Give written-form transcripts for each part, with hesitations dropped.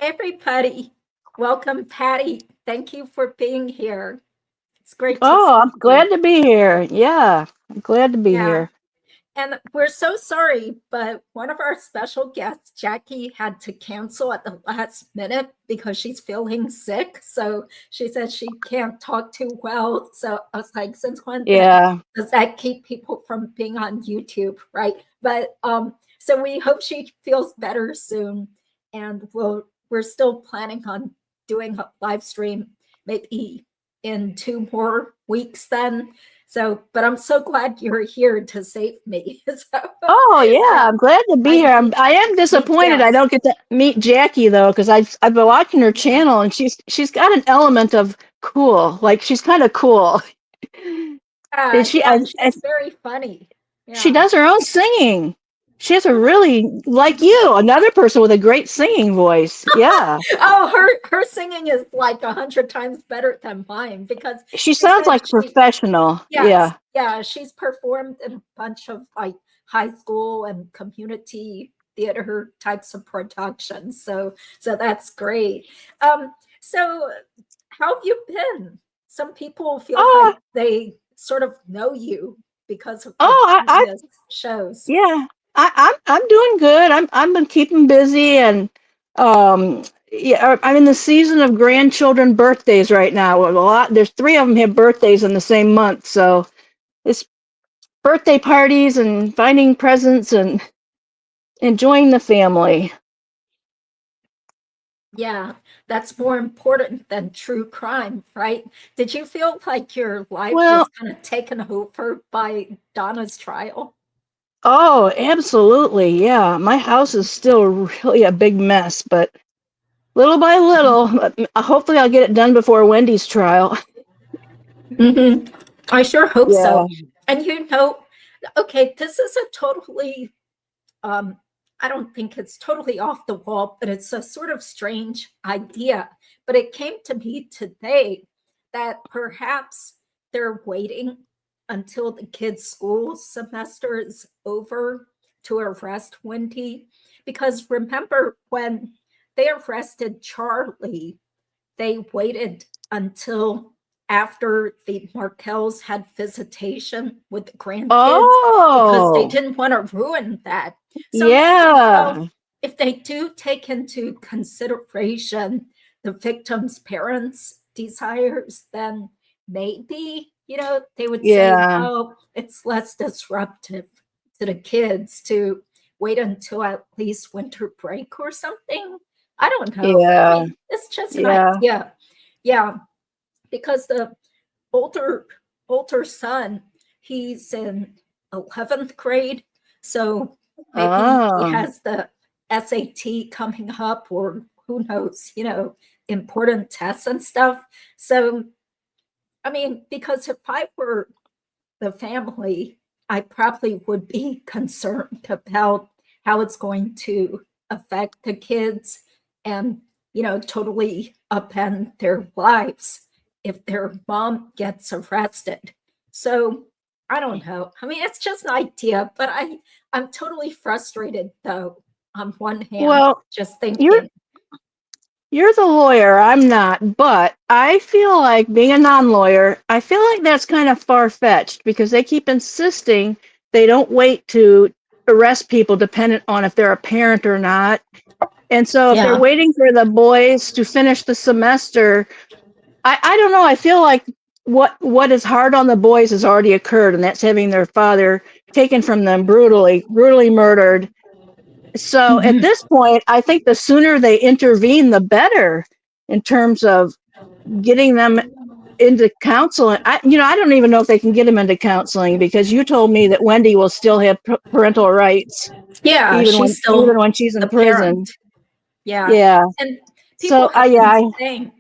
everybody. Welcome, Patty. Thank you for being here. It's great to Oh, see I'm you. glad to be here. Yeah, I'm glad to be Yeah. here. And we're so sorry, but one of our special guests, Jackie, had to cancel at the last minute because she's feeling sick. So she said she can't talk too well. So I was like, since when Yeah. does that keep people from being on YouTube? Right. But so we hope she feels better soon. And we're still planning on doing a live stream maybe in 2 more weeks then. So, but I'm so glad you're here to save me. So, Oh, I, yeah. I'm glad to be I here. need I am need disappointed I guests. don't get to meet Jackie though, because I've been watching her Yeah. channel and she's got an element of cool. Like she's kind of cool. And Yeah, and she's very funny. she Yeah. does her own singing. She has a really like you, another person with a great singing voice. Yeah. Oh, her singing is like 100 times better than mine because She she sounds said like professional. yes, Yeah. yeah, she's performed in a bunch of like high school and community theater types of productions. So that's great. So how have you been? Some people feel like Oh, they sort of know you because of the I previous shows. Yeah, I'm doing good. I've been keeping busy and yeah, I'm in the season of grandchildren birthdays right now. There's three of them have birthdays in the same month, so it's birthday parties and finding presents and enjoying the family. Yeah, that's more important than true crime, right? Did you feel like your life was Well, kind of taken over by Donna's trial? oh, absolutely. Yeah, my house is still really a big mess, but little by little, hopefully I'll get it done before Wendy's trial. Hmm. I sure hope Yeah. so. And okay, this is a totally, um, I don't think it's totally off the wall, but it's a sort of strange idea. But it came to me today that perhaps they're waiting until the kids' school semester is over to arrest Wendi. Because remember, when they arrested Charlie, they waited until after the Markels had visitation with the grandkids because they Oh, didn't want to ruin that. So I'm thinking, well, yeah. if they do take into consideration the victim's parents' desires, then maybe, they would say, Yeah. well, it's less disruptive to the kids to wait until at least winter break or something. I don't know. I Yeah. mean, it's just an Yeah. idea. Yeah, because the older older son, he's in 11th grade, so maybe he Oh. has the SAT coming up, or who knows, important tests and stuff. So, I mean, because if I were the family, I probably would be concerned about how it's going to affect the kids and, totally upend their lives if their mom gets arrested. So I don't know. I mean, it's just an idea, but I'm totally frustrated though, on one hand, Well, just you're thinking, you're the lawyer, I'm not, but I feel like being a non-lawyer, I feel like that's kind of far-fetched because they keep insisting they don't wait to arrest people dependent on if they're a parent or not. And so if they're yeah. waiting for the boys to finish the semester, I don't know, I feel like what is hard on the boys has already occurred, and that's having their father taken from them brutally murdered. So at Mhm. this point, I think the sooner they intervene, the better in terms of getting them into counseling. I don't even know if they can get them into counseling because you told me that Wendi will still have parental rights Yeah, she's even still when she's the in parent. prison. Yeah. Yeah. And people So have yeah, been saying,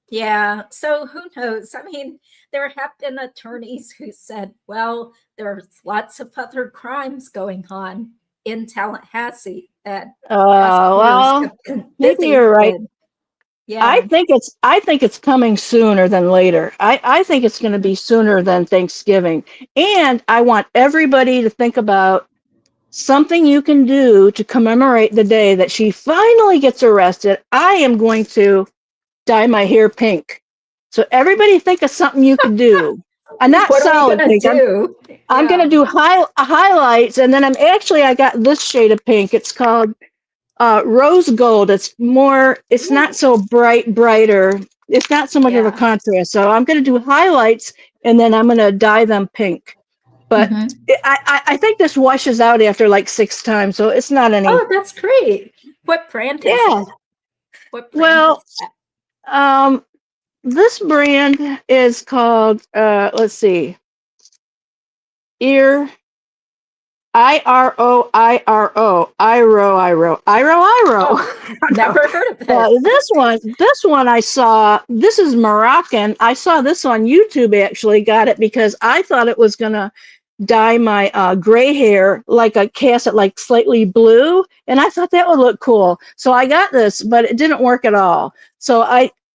yeah, so who knows? I mean, there have been attorneys who said, well, there's lots of other crimes going on in Tallahassee that prosecutors well, have been maybe busy you're right. with. Yeah. I think it's coming sooner than later. I think it's going to be sooner than Thanksgiving. And I want everybody to think about something you can do to commemorate the day that she finally gets arrested. I am going to dye my hair pink. So everybody think of something you could do. Not What are we solid gonna pink. do? I'm Yeah. gonna do highlights, and then I got this shade of pink. It's called rose gold. It's more. It's not Ooh, so brighter. It's not so much of a yeah. contrast. So I'm gonna do highlights, and then I'm gonna dye them pink. But Hmm. I think this washes out after like 6 times, so it's not any. Oh, that's great. What brand is Yeah. it? What brand Well, is that? um, this brand is called. Let's see, ear. Iro. Oh, never heard of it. Okay. This one I saw, this is Moroccan. I saw this on YouTube actually, got it because I thought it was gonna dye my gray hair like a cast it like slightly blue, and I thought that would look cool. So I got this, but it didn't work at all.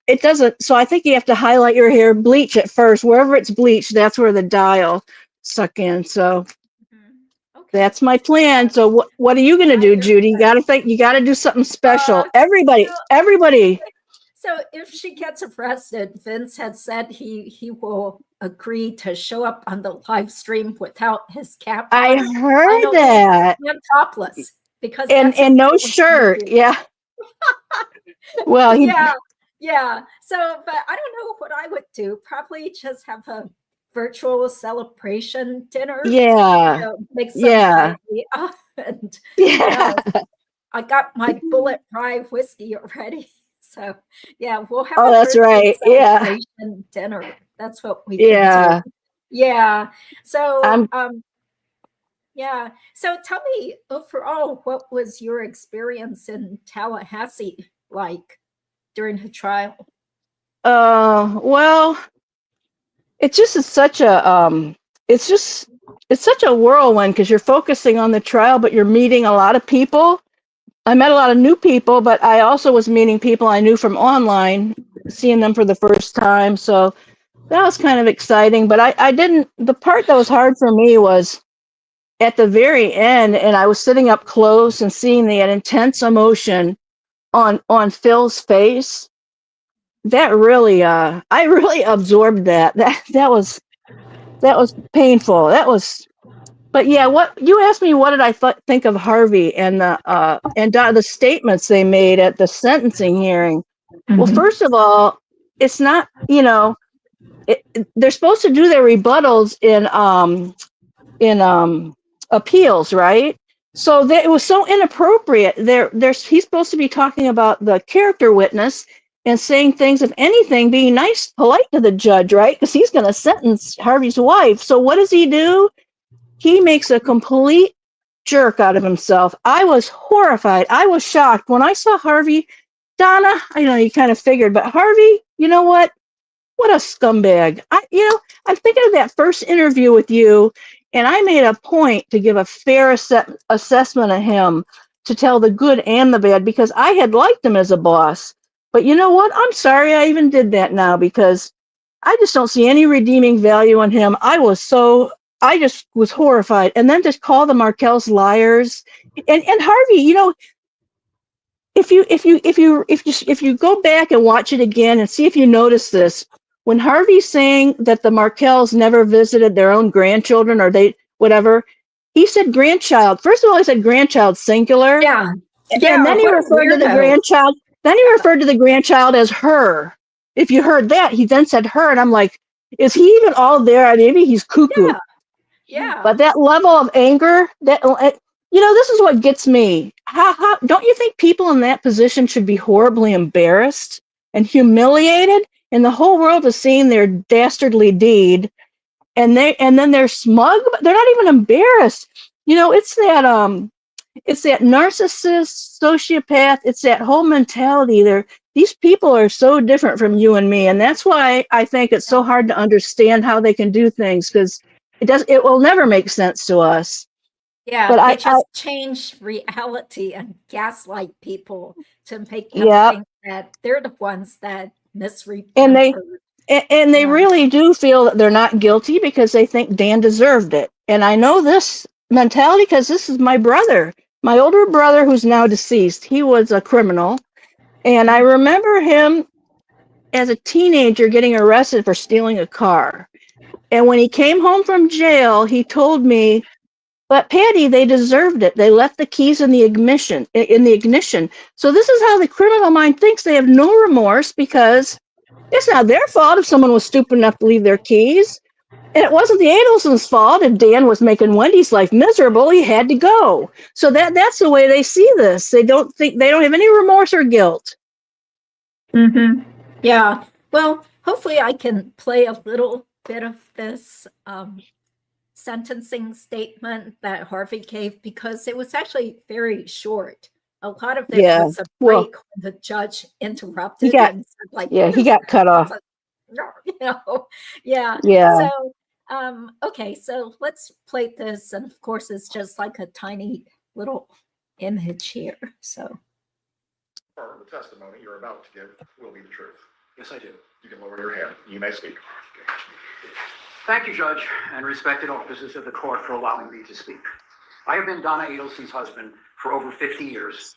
It doesn't, so I think you have to highlight your hair, bleach it first. Wherever it's bleached, that's where the dye will suck in. So Mhm. Okay. that's my So, plan. So what are you going to dye do, your Judy? You got hair. to think, you got to do something special. Uh, Everybody, well, everybody. so if she gets arrested, Vince has said he will agree to show up on the live stream without his cap I on, heard finally, that. and topless, because that's And no important to shirt. you. Yeah. Well, Yeah, yeah. So, but I don't know what I would do. Probably just have a virtual celebration dinner, yeah. make some Yeah. paella, and you Yeah. know, I got my bullet rye whiskey already. So, yeah, we'll have Oh, a that's virtual right. Yeah. celebration dinner. That's what we can do. Yeah. Yeah. So, I'm yeah. So tell me overall, what was your experience in Tallahassee like during the trial? well, it's just it's such a it's just it's such a whirlwind because you're focusing on the trial, but you're meeting a lot of people. I met a lot of new people, but I also was meeting people I knew from online, seeing them for the first time. So that was kind of exciting. But I didn't, the part that was hard for me was at the very end, and I was sitting up close and seeing the intense emotion on Phil's face. That really, I really absorbed that. That was painful. That was, but yeah, what you asked me, what did I think of Harvey and the statements they made at the sentencing hearing? Well, Mhm. first of all, it's not, they're supposed to do their rebuttals in appeals, right? So it was so inappropriate. He's supposed to be talking about the character witness and saying things, if anything, being nice, polite to the judge, right? Because he's going to sentence Harvey's wife. So what does he do? He makes a complete jerk out of himself. I was horrified. I was shocked when I saw Harvey. Donna, I know you kind of figured, but Harvey, you know what? What a scumbag. I'm thinking of that first interview with you, and I made a point to give a fair assessment of him, to tell the good and the bad, because I had liked him as a boss. But you know what? I'm sorry I even did that now, because I just don't see any redeeming value in him. I just was horrified. And then to call the Markels liars. And Harvey, if you go back and watch it again and see if you notice this, when Harvey's saying that the Markels never visited their own grandchildren, or they whatever, he said grandchild. First of all, he said grandchild singular, Yeah. and Yeah. then he What a referred to the weirdo. grandchild. Then he referred to the grandchild as her. If you heard that, he then said her, and I'm like, is he even all there? Maybe he's cuckoo. Yeah. Yeah. But that level of anger, this is what gets me. How don't you think people in that position should be horribly embarrassed and humiliated, and the whole world is seeing their dastardly deed, and then they're smug, but they're not even embarrassed. It's that narcissist, sociopath. It's that whole mentality. These people are so different from you and me, and that's why I think it's so hard to understand how they can do things, because it will never make sense to us. Yeah, But they I just change reality and gaslight people to make them yeah, think that they're the ones that and they misremembered. and they Yeah. really do feel that they're not guilty because they think Dan deserved it. And I know this. mentality because this is my brother, my older brother who's now deceased. He was a criminal. And I remember him as a teenager getting arrested for stealing a car. And when he came home from jail, he told me, but Patty, they deserved it. They left the keys in the ignition. So this is how the criminal mind thinks. They have no remorse because it's not their fault if someone was stupid enough to leave their keys. And it wasn't the Adelson's fault if Dan was making Wendy's life miserable. He had to go. So that's the way they see this. They don't have any remorse or guilt. Mm-hmm. Yeah. Well, hopefully I can play a little bit of this sentencing statement that Harvey gave, because it was actually very short. A lot of it was a break when the judge interrupted and said, like, he got cut off. You know, yeah. Yeah. So, okay, so let's play this, and of course, it's just like a tiny little image here. So, the testimony you're about to give will be the truth. Yes, I do. You can lower your hand. You may speak. Thank you, Judge, and respected officers of the court, for allowing me to speak. I have been Donna Adelson's husband for over 50 years.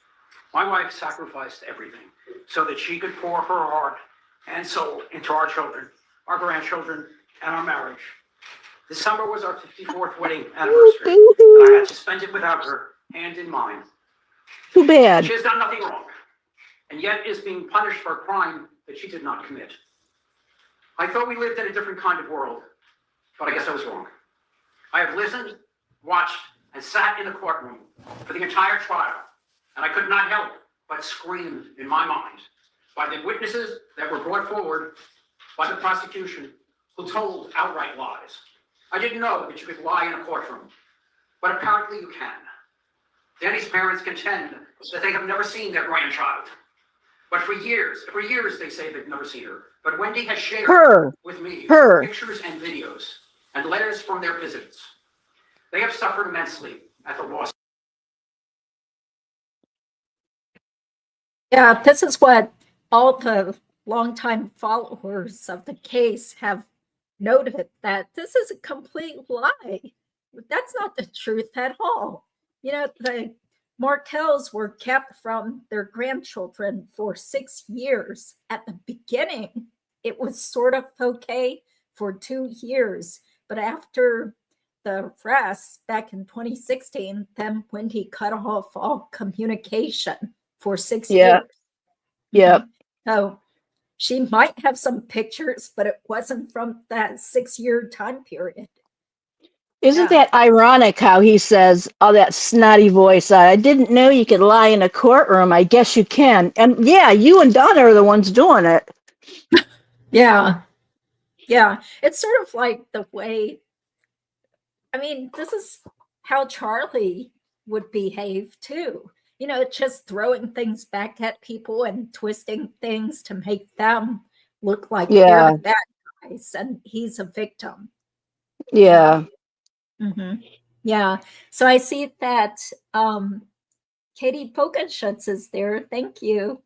My wife sacrificed everything so that she could pour her heart and soul into our children, our grandchildren, and our marriage. This summer was our 54th wedding anniversary, and I had to spend it without her, hand in mind. Too bad. She has done nothing wrong, and yet is being punished for a crime that she did not commit. I thought we lived in a different kind of world, but I guess I was wrong. I have listened, watched, and sat in the courtroom for the entire trial, and I could not help but scream in my mind by the witnesses that were brought forward by the prosecution, who told outright lies. I didn't know that you could lie in a courtroom, but apparently you can. Danny's parents contend that they have never seen their grandchild. But for years they say they've never seen her. But Wendi has shared with me pictures and videos and letters from their visits. They have suffered immensely at the loss. Yeah, this is what all the longtime followers of the case have noted, that this is a complete lie. That's not the truth at all. You know, the Markels were kept from their grandchildren for 6 years. At the beginning, it was sort of okay for 2 years, but after the arrest back in 2016, then Wendi cut off all communication for 6 years. Yep. So she might have some pictures, but it wasn't from that 6-year time period. Isn't that ironic how he says, oh, that snotty voice, I didn't know you could lie in a courtroom. I guess you can. And yeah, you and Donna are the ones doing it. Yeah. Yeah. It's sort of like the way, I mean, this is how Charlie would behave too. You know, just throwing things back at people and twisting things to make them look like they're the bad guys and he's a victim. Yeah. Mm-hmm. Yeah. So I see that Katie Pokenschutz is there. Thank you.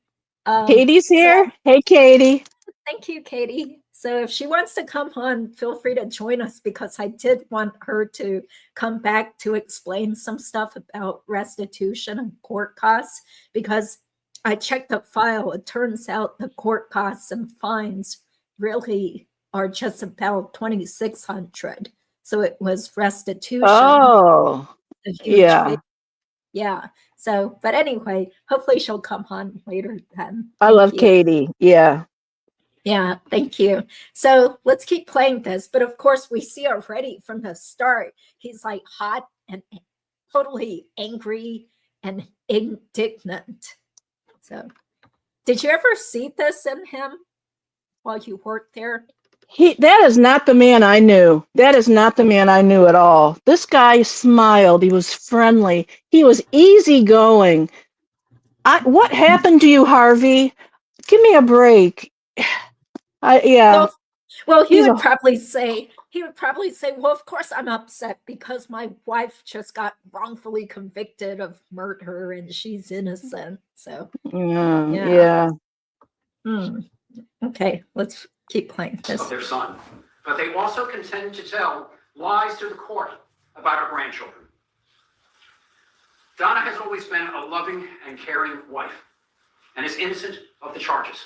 Katie's here. Hey, Katie. Thank you, Katie. So if she wants to come on, feel free to join us, because I did want her to come back to explain some stuff about restitution and court costs, because I checked the file. It turns out the court costs and fines really are just about $2,600. So it was restitution. Oh, yeah. Yeah. So, but anyway, hopefully she'll come on later then. I love Katie. Yeah. Yeah, thank you. So let's keep playing this. But of course, we see already from the start, he's like hot and totally angry and indignant. So did you ever see this in him while you worked there? That is not the man I knew. That is not the man I knew at all. This guy smiled. He was friendly. He was easygoing. What happened to you, Harvey? Give me a break. Yeah. Well, he would probably say, well, of course I'm upset because my wife just got wrongfully convicted of murder and she's innocent. So yeah. Okay, let's keep playing this. Of their son, but they also contend to tell lies to the court about our grandchildren. Donna has always been a loving and caring wife and is innocent of the charges.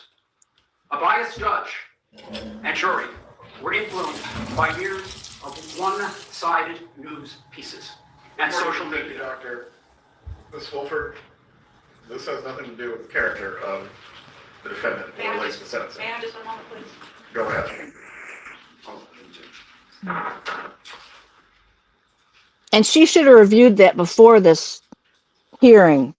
A biased judge and jury were influenced by years of one-sided news pieces and social media. Dr. Ms. Wolford, this has nothing to do with the character of the defendant or relates to sentencing. May I just one moment, please? Go ahead. And she should have reviewed that before this hearing.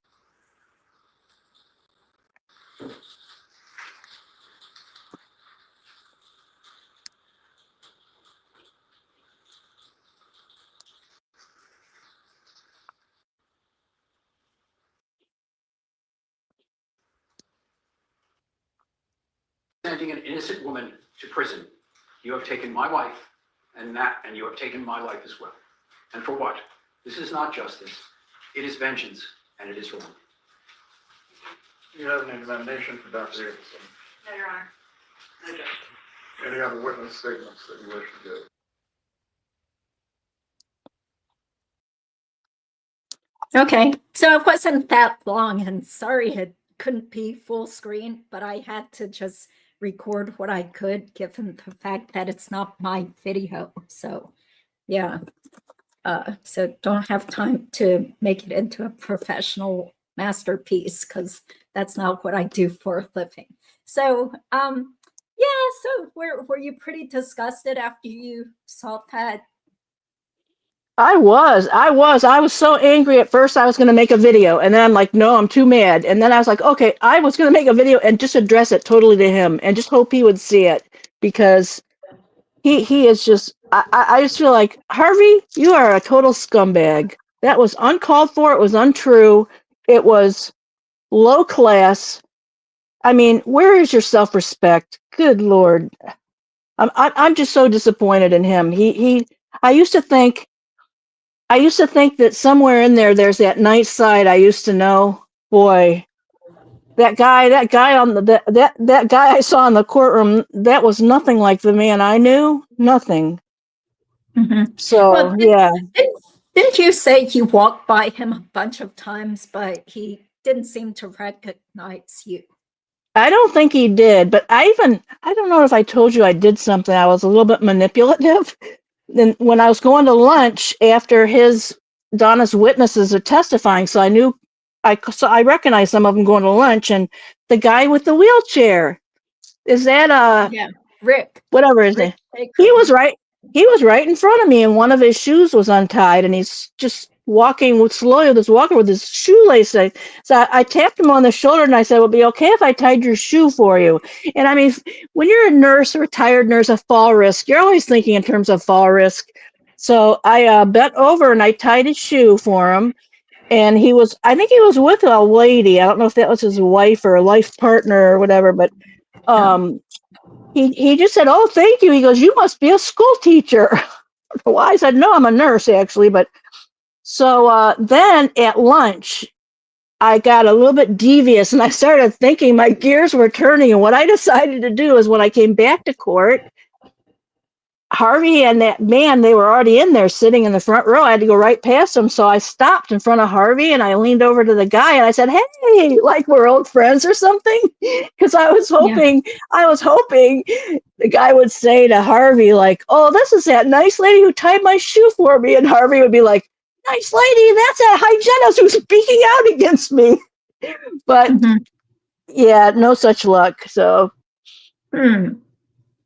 Sending an innocent woman to prison. You have taken my wife and you have taken my life as well. And for what? This is not justice. It is vengeance, and it is wrong. You have an examination for Dr. Adelson. No, Your Honor. No, Judge. Any other witness statements that you wish to give? Okay, so it wasn't that long, and sorry it couldn't be full screen, but I had to just record what I could, given the fact that it's not my video. So, yeah. So don't have time to make it into a professional masterpiece, because that's not what I do for a living. So, yeah, so were you pretty disgusted after you saw that? I was so angry at first. I was going to make a video, and then I'm like, no, I'm too mad. And then I was like, okay, I was going to make a video and just address it totally to him and just hope he would see it, because he is just, I just feel like, Harvey, you are a total scumbag. That was uncalled for. It was untrue. It was low class. I mean, where is your self-respect? Good Lord. I'm just so disappointed in him. I used to think that somewhere in there's that nice side I used to know. Boy, that guy on that guy I saw in the courtroom, that was nothing like the man I knew. Nothing. Mm-hmm. So, well, yeah. Didn't you say you walked by him a bunch of times, but he didn't seem to recognize you? I don't think he did, but I don't know if I told you I did something. I was a little bit manipulative. Then when I was going to lunch after Donna's witnesses are testifying, so I recognized some of them going to lunch, and the guy with the wheelchair, is that Yeah, Rick. whatever his name? He was right in front of me, and one of his shoes was untied, and he's just walking slowly with his walker with his shoelace. So I tapped him on the shoulder, and I said, "It would be okay if I tied your shoe for you." And I mean, when you're a nurse, a retired nurse, a fall risk, you're always thinking in terms of fall risk. So I bent over and I tied his shoe for him. And I think he was with a lady. I don't know if that was his wife or life partner or whatever, but he just said, "Oh, thank you." He goes, "You must be a school teacher." Well, I said, "No, I'm a nurse, actually." But so then at lunch, I got a little bit devious, and I started thinking my gears were turning. And what I decided to do is, when I came back to court, Harvey and that man, they were already in there sitting in the front row. I had to go right past them. So I stopped in front of Harvey, and I leaned over to the guy and I said, "Hey, like we're old friends or something." Because I was hoping the guy would say to Harvey, like, "Oh, this is that nice lady who tied my shoe for me." And Harvey would be like, "Nice lady, that's that hygienist who's speaking out against me." But yeah, no such luck. So.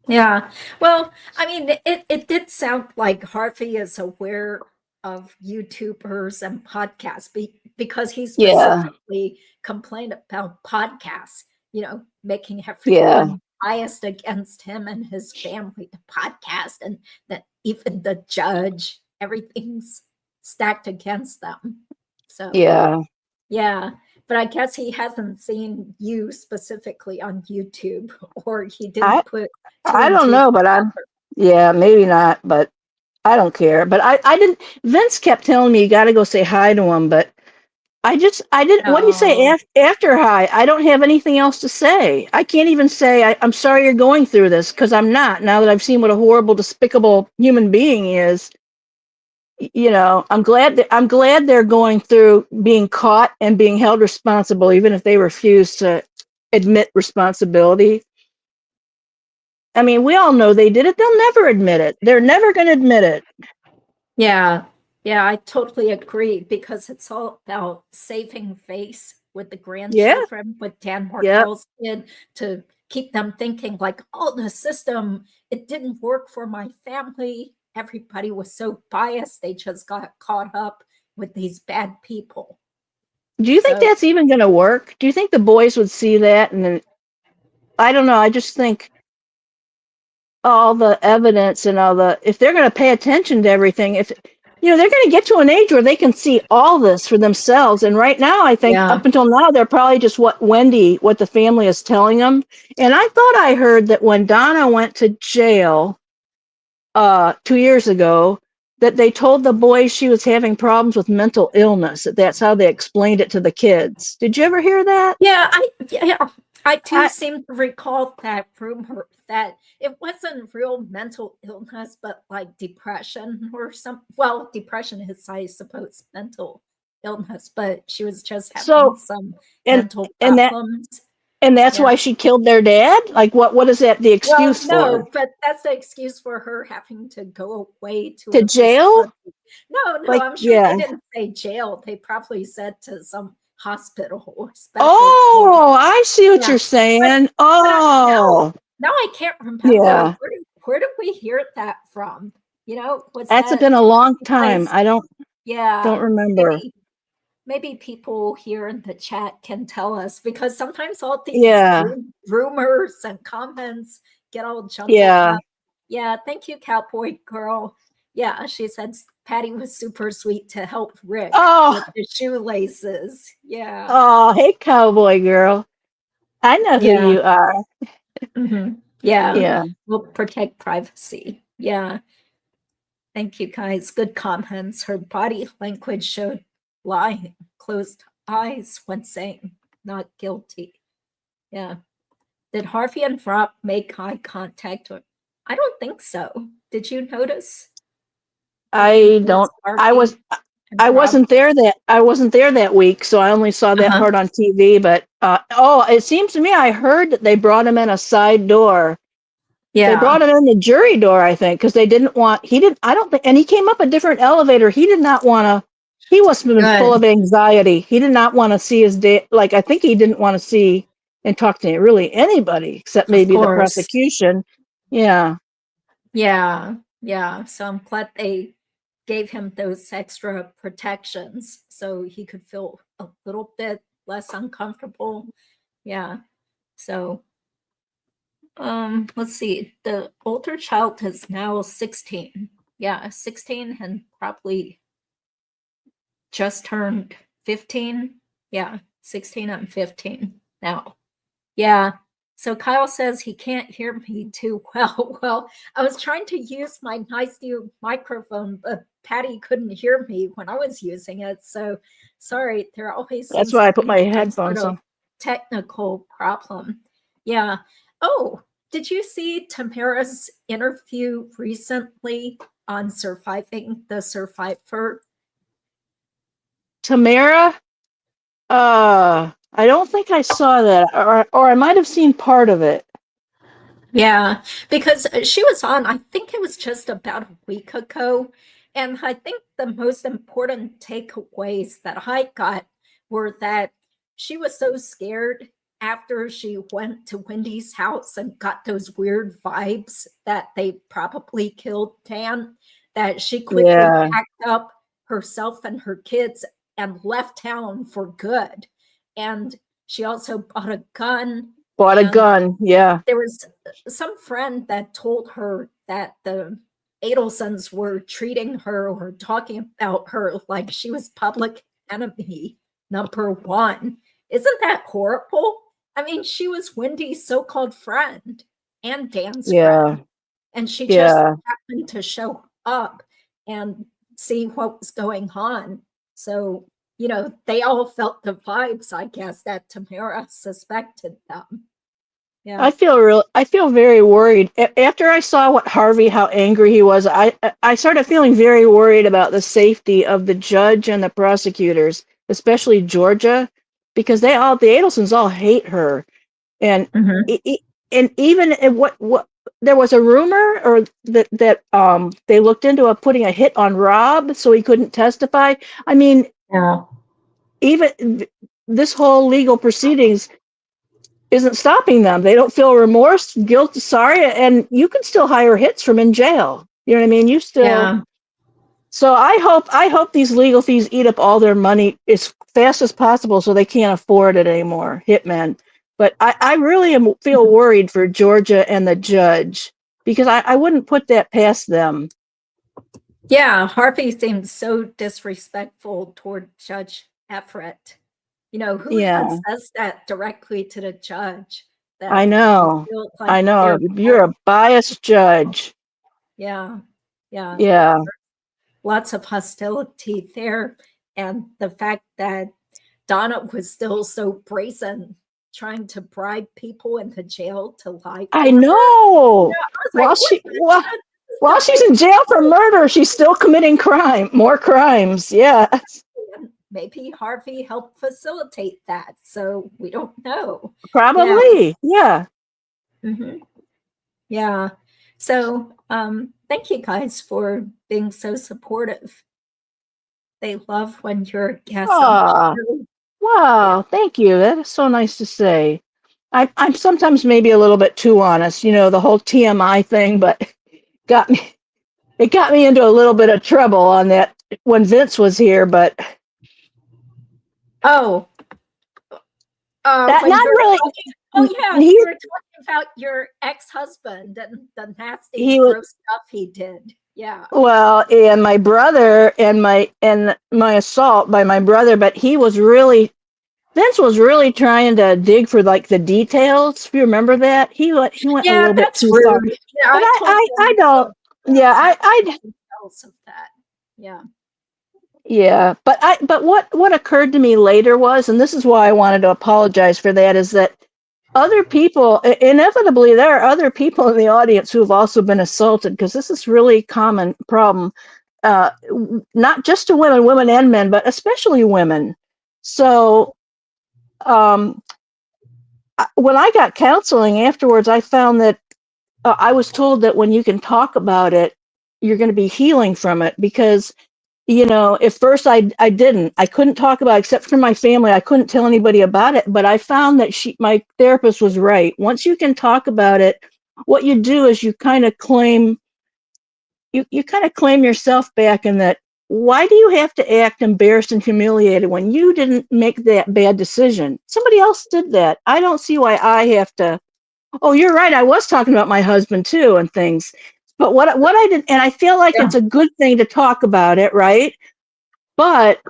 Yeah, well, I mean, it did sound like Harvey is aware of YouTubers and podcasts because he specifically complained about podcasts, making everyone biased against him and his family to podcast, and that even the judge, everything's stacked against them. So, yeah. But I guess he hasn't seen you specifically on YouTube, or he didn't put. I don't know, but maybe not, but I don't care. But I didn't. Vince kept telling me you got to go say hi to him, but I didn't. What do you say after hi? I don't have anything else to say. I can't even say I'm sorry you're going through this, because I'm not. Now that I've seen what a horrible, despicable human being he is. you know, I'm glad they're going through being caught and being held responsible, even if they refuse to admit responsibility. I mean, we all know they did it. They'll never admit it. They're never going to admit it. Yeah, yeah, I totally agree because it's all about saving face with the Yeah. grandchildren, what Dan Yep. Markel's did to keep them thinking like, oh, the system, it didn't work for my family. Everybody was so biased, they just got caught up with these bad people. Do you think So, that's even going to work? Do you think the boys would see that? And then, I don't know. I just think all the evidence and if they're going to pay attention to everything, if, you know, they're going to get to an age where they can see all this for themselves. And right now, I think yeah. up until now, they're probably just what the family is telling them. And I thought I heard that when Donna went to jail 2 years ago, that they told the boys she was having problems with mental illness. That's how they explained it to the kids. Did you ever hear that? Yeah, I do I, seem to recall that rumor that it wasn't real mental illness, but like depression or something. Well, depression is, I suppose, mental illness, but she was just having so some and mental and that problems. and that's Yeah. why she killed their dad. Like, what is that the Well, excuse for? no, but that's the excuse for her having to go away to To a jail? facility. No, Like, I'm sure yeah. they didn't say jail. They probably said to some hospital or special place. Oh, I see what Yeah. you're saying. But Oh, now I can't remember yeah. where did we hear that from? You know, was That's that been a long time. because I don't yeah, remember. maybe people here in the chat can tell us because sometimes all these Yeah. rumors and comments get all jumbled Yeah. up. Yeah, thank you, Cowboy Girl. Yeah, she said Patty was super sweet to help Rick Oh, with the shoelaces. Yeah, oh, hey, cowboy girl. I know who yeah. you are. Yeah, Yeah. we'll protect privacy. Yeah. Thank you, guys. Good comments. Her body language showed lying, closed eyes when saying not guilty. Yeah. Did Harvey and Rob make eye contact? I don't think so. Did you notice? Did you I notice don't Harvey and I Rob? wasn't there that week, so I only saw that Uh-huh. part on TV, but it seems to me I heard that they brought him in a side door. They Yeah. brought him in the jury door, I think, because he didn't, I don't think, and he came up a different elevator. He did not want to, he must have been full Good. of anxiety. He did not want to see his day. Like, I think he didn't want to see and talk to really anybody except Of maybe the course. prosecution. Yeah. Yeah. Yeah. So I'm glad they gave him those extra protections so he could feel a little bit less uncomfortable. Yeah. So let's see. The older child is now 16. Yeah, 16 and probably just turned 15. Yeah, 16 and 15 now. Yeah. So Kyle says he can't hear me too well. Well, I was trying to use my nice new microphone, but Patty couldn't hear me when I was using it. So sorry, there always That's seems why to I put be my some sort headphones of on. technical problem. Yeah. Oh, did you see Tamara's interview recently on surviving the survivor? Tamara, I don't think I saw that, or I might have seen part of it. Yeah, because she was on, I think it was just about a week ago. And I think the most important takeaways that I got were that she was so scared after she went to Wendy's house and got those weird vibes that they probably killed Dan, that she quickly Yeah. packed up herself and her kids and left town for good. And she also bought a gun. Bought a And gun. Yeah. there was some friend that told her that the Adelsons were treating her or talking about her like she was public enemy #1. Isn't that horrible? I mean, she was Wendy's so-called friend and Dan's Yeah. friend, and she just Yeah. happened to show up and see what was going on. So, you know, they all felt the vibes, I guess, that Tamara suspected them. Yeah. I feel very worried. After I saw how angry he was, I started feeling very worried about the safety of the judge and the prosecutors, especially Georgia, because the Adelsons all hate her. And Mhm. and even what there was a rumor or that they looked into putting a hit on Rob so he couldn't testify. I mean, Yeah. even this whole legal proceedings isn't stopping them. They don't feel remorse, guilt, sorry, and you can still hire hits from in jail. You know what I mean? You still. Yeah. So I hope these legal fees eat up all their money as fast as possible so they can't afford it anymore, hitmen. But I really feel worried for Georgia and the judge because I wouldn't put that past them. Yeah, Harvey seems so disrespectful toward Judge Everett. You know, who even Yeah, says that directly to the judge I that you know. feel like I know. they're You're a biased judge. yeah, yeah. Yeah. Lots of hostility there. And the fact that Donna was still so brazen trying to bribe people in the jail to lie I for her. know. I was While like, what she the, while, this is while the she's way in jail for murder, she's still committing more crimes. Yeah. maybe Harvey helped facilitate that. So we don't know. Yeah. Probably. Yeah. Mhm. Yeah. So thank you guys for being so supportive. They love when you're guessing. Ah, Yeah. wow. Thank you. That is so nice to say. I'm sometimes maybe a little bit too honest, the whole TMI thing, but got me it got me into a little bit of trouble on that when Vince was here, but Oh, that when not you're really talking, oh yeah, he you were talking about your ex-husband and the nasty, he was gross stuff he did. Yeah. well, and my brother and my assault by my brother, but Vince was really trying to dig for like the details. If you remember that, he went a Yeah, little bit that's too far. rude. Yeah, But I told I him don't. Yeah, have I details of that. Yeah. yeah. But what occurred to me later was, and this is why I wanted to apologize for that, is that other people inevitably there are other people in the audience who have also been assaulted because this is really common problem, not just to women and men, but especially women. So um, when I got counseling afterwards, I found that I was told that when you can talk about it, you're going to be healing from it because at first I didn't. I couldn't talk about it except for my family. I couldn't tell anybody about it, but I found that my therapist was right. Once you can talk about it, what you do is you kind of claim yourself back in that why do you have to act embarrassed and humiliated when you didn't make that bad decision? Somebody else did that. I don't see why I have to. Oh, you're right. I was talking about my husband too and things. But what I did, and I feel like Yeah. it's a good thing to talk about it, right? But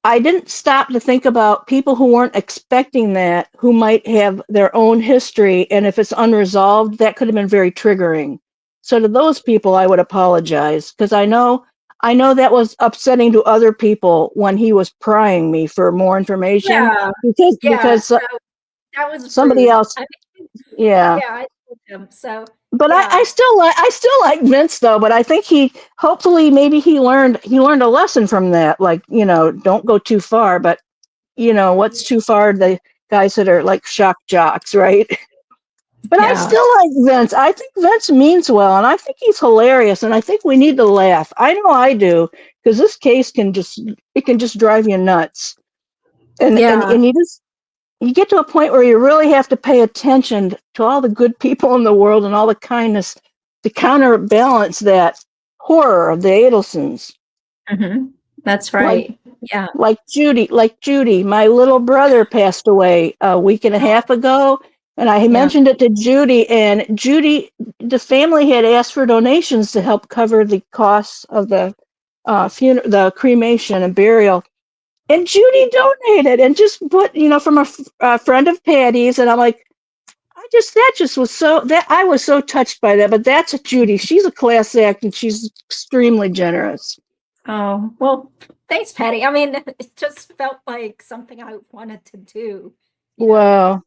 I didn't stop to think about people who weren't expecting that, who might have their own history. And if it's unresolved, that could have been very triggering. So to those people, I would apologize because I know that was upsetting to other people when he was prying me for more information Yeah. Yeah. because So that was somebody rude. else, I yeah. yeah, I told him. So But yeah. I still like Vince though, but I think hopefully maybe he learned a lesson from that. Like, don't go too far, but what's too far, the guys that are like shock jocks, right? But I Yeah. still like Vince. I think Vince means well and I think he's hilarious and I think we need to laugh. I know I do, because this case can just drive you nuts. Yeah. And you get to a point where you really have to pay attention to all the good people in the world and all the kindness to counterbalance that horror of the Adelsons. Hmm. That's Like right. Yeah. Judy, my little brother passed away a week and a half ago, and I Yeah. mentioned it to Judy, and the family had asked for donations to help cover the costs of the the cremation and burial. And Judy donated and just put, from a friend of Patty's. And I'm like, that just was that I was so touched by that. But that's Judy. She's a class act and she's extremely generous. Oh, well, thanks, Patty. I mean, it just felt like something I wanted to do, you know, Wow.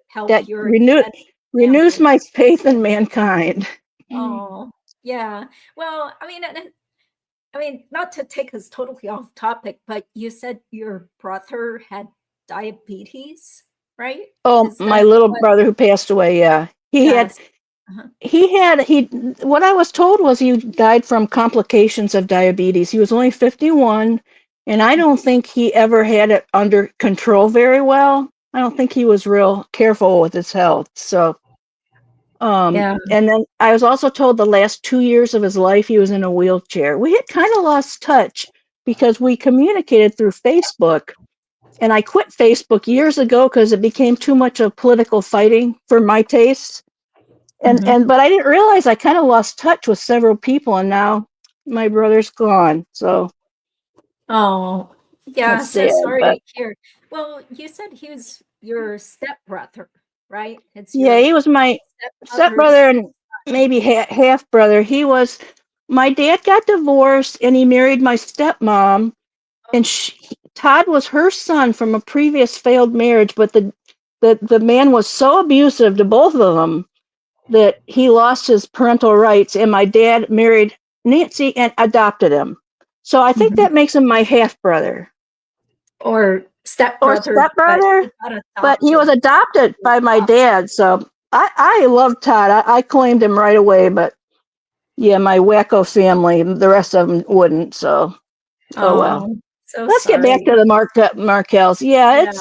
help your renews family. my faith in mankind. Oh, yeah. Well, I mean, not to take us totally off topic, but you said your brother had diabetes, right? Oh, Is my that little what? brother who passed away, yeah. Yes. Uh-huh. What I was told was he died from complications of diabetes. He was only 51, and I don't think he ever had it under control very well. I don't think he was real careful with his health. So, Yeah. and then I was also told the last 2 years of his life he was in a wheelchair. We had kind of lost touch because we communicated through Facebook, and I quit Facebook years ago because it became too much of political fighting for my taste. Mhm. But I didn't realize I kind of lost touch with several people, and now my brother's gone. So Oh, yeah. that's So sad. sorry But to hear. Well, you said he was your stepbrother, right? It's yeah, your he was my stepmother's. stepbrother and maybe half brother. My dad got divorced and he married my stepmom, and Todd was her son from a previous failed marriage, but the man was so abusive to both of them that he lost his parental rights, and my dad married Nancy and adopted him. So I think Mhm. that makes him my half brother Or or stepbrother, but stepbrother, he got but he was adopted. adopted by my dad. So I love Todd. I claimed him right away, but yeah, my wacko family, the rest of them wouldn't. So oh well. Oh, so Let's get back to sorry. the Markels. Yeah, Yeah.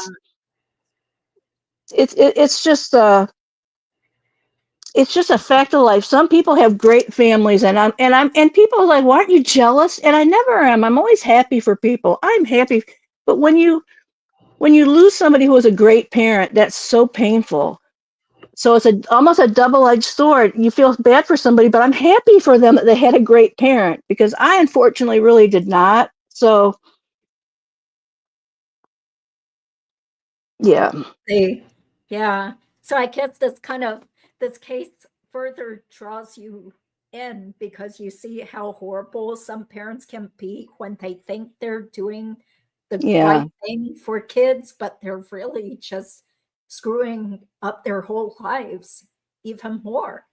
it's just it's just a fact of life. Some people have great families, and people are like, "Why aren't you jealous?" And I never am. I'm always happy for people. I'm happy, but when you lose somebody who was a great parent, that's so painful. So it's almost a double-edged sword. You feel bad for somebody, but I'm happy for them that they had a great parent because I unfortunately really did not. So yeah, They, yeah. So I guess this case further draws you in because you see how horrible some parents can be when they think they're doing the yeah, right thing for kids, but they're really just screwing up their whole lives even more,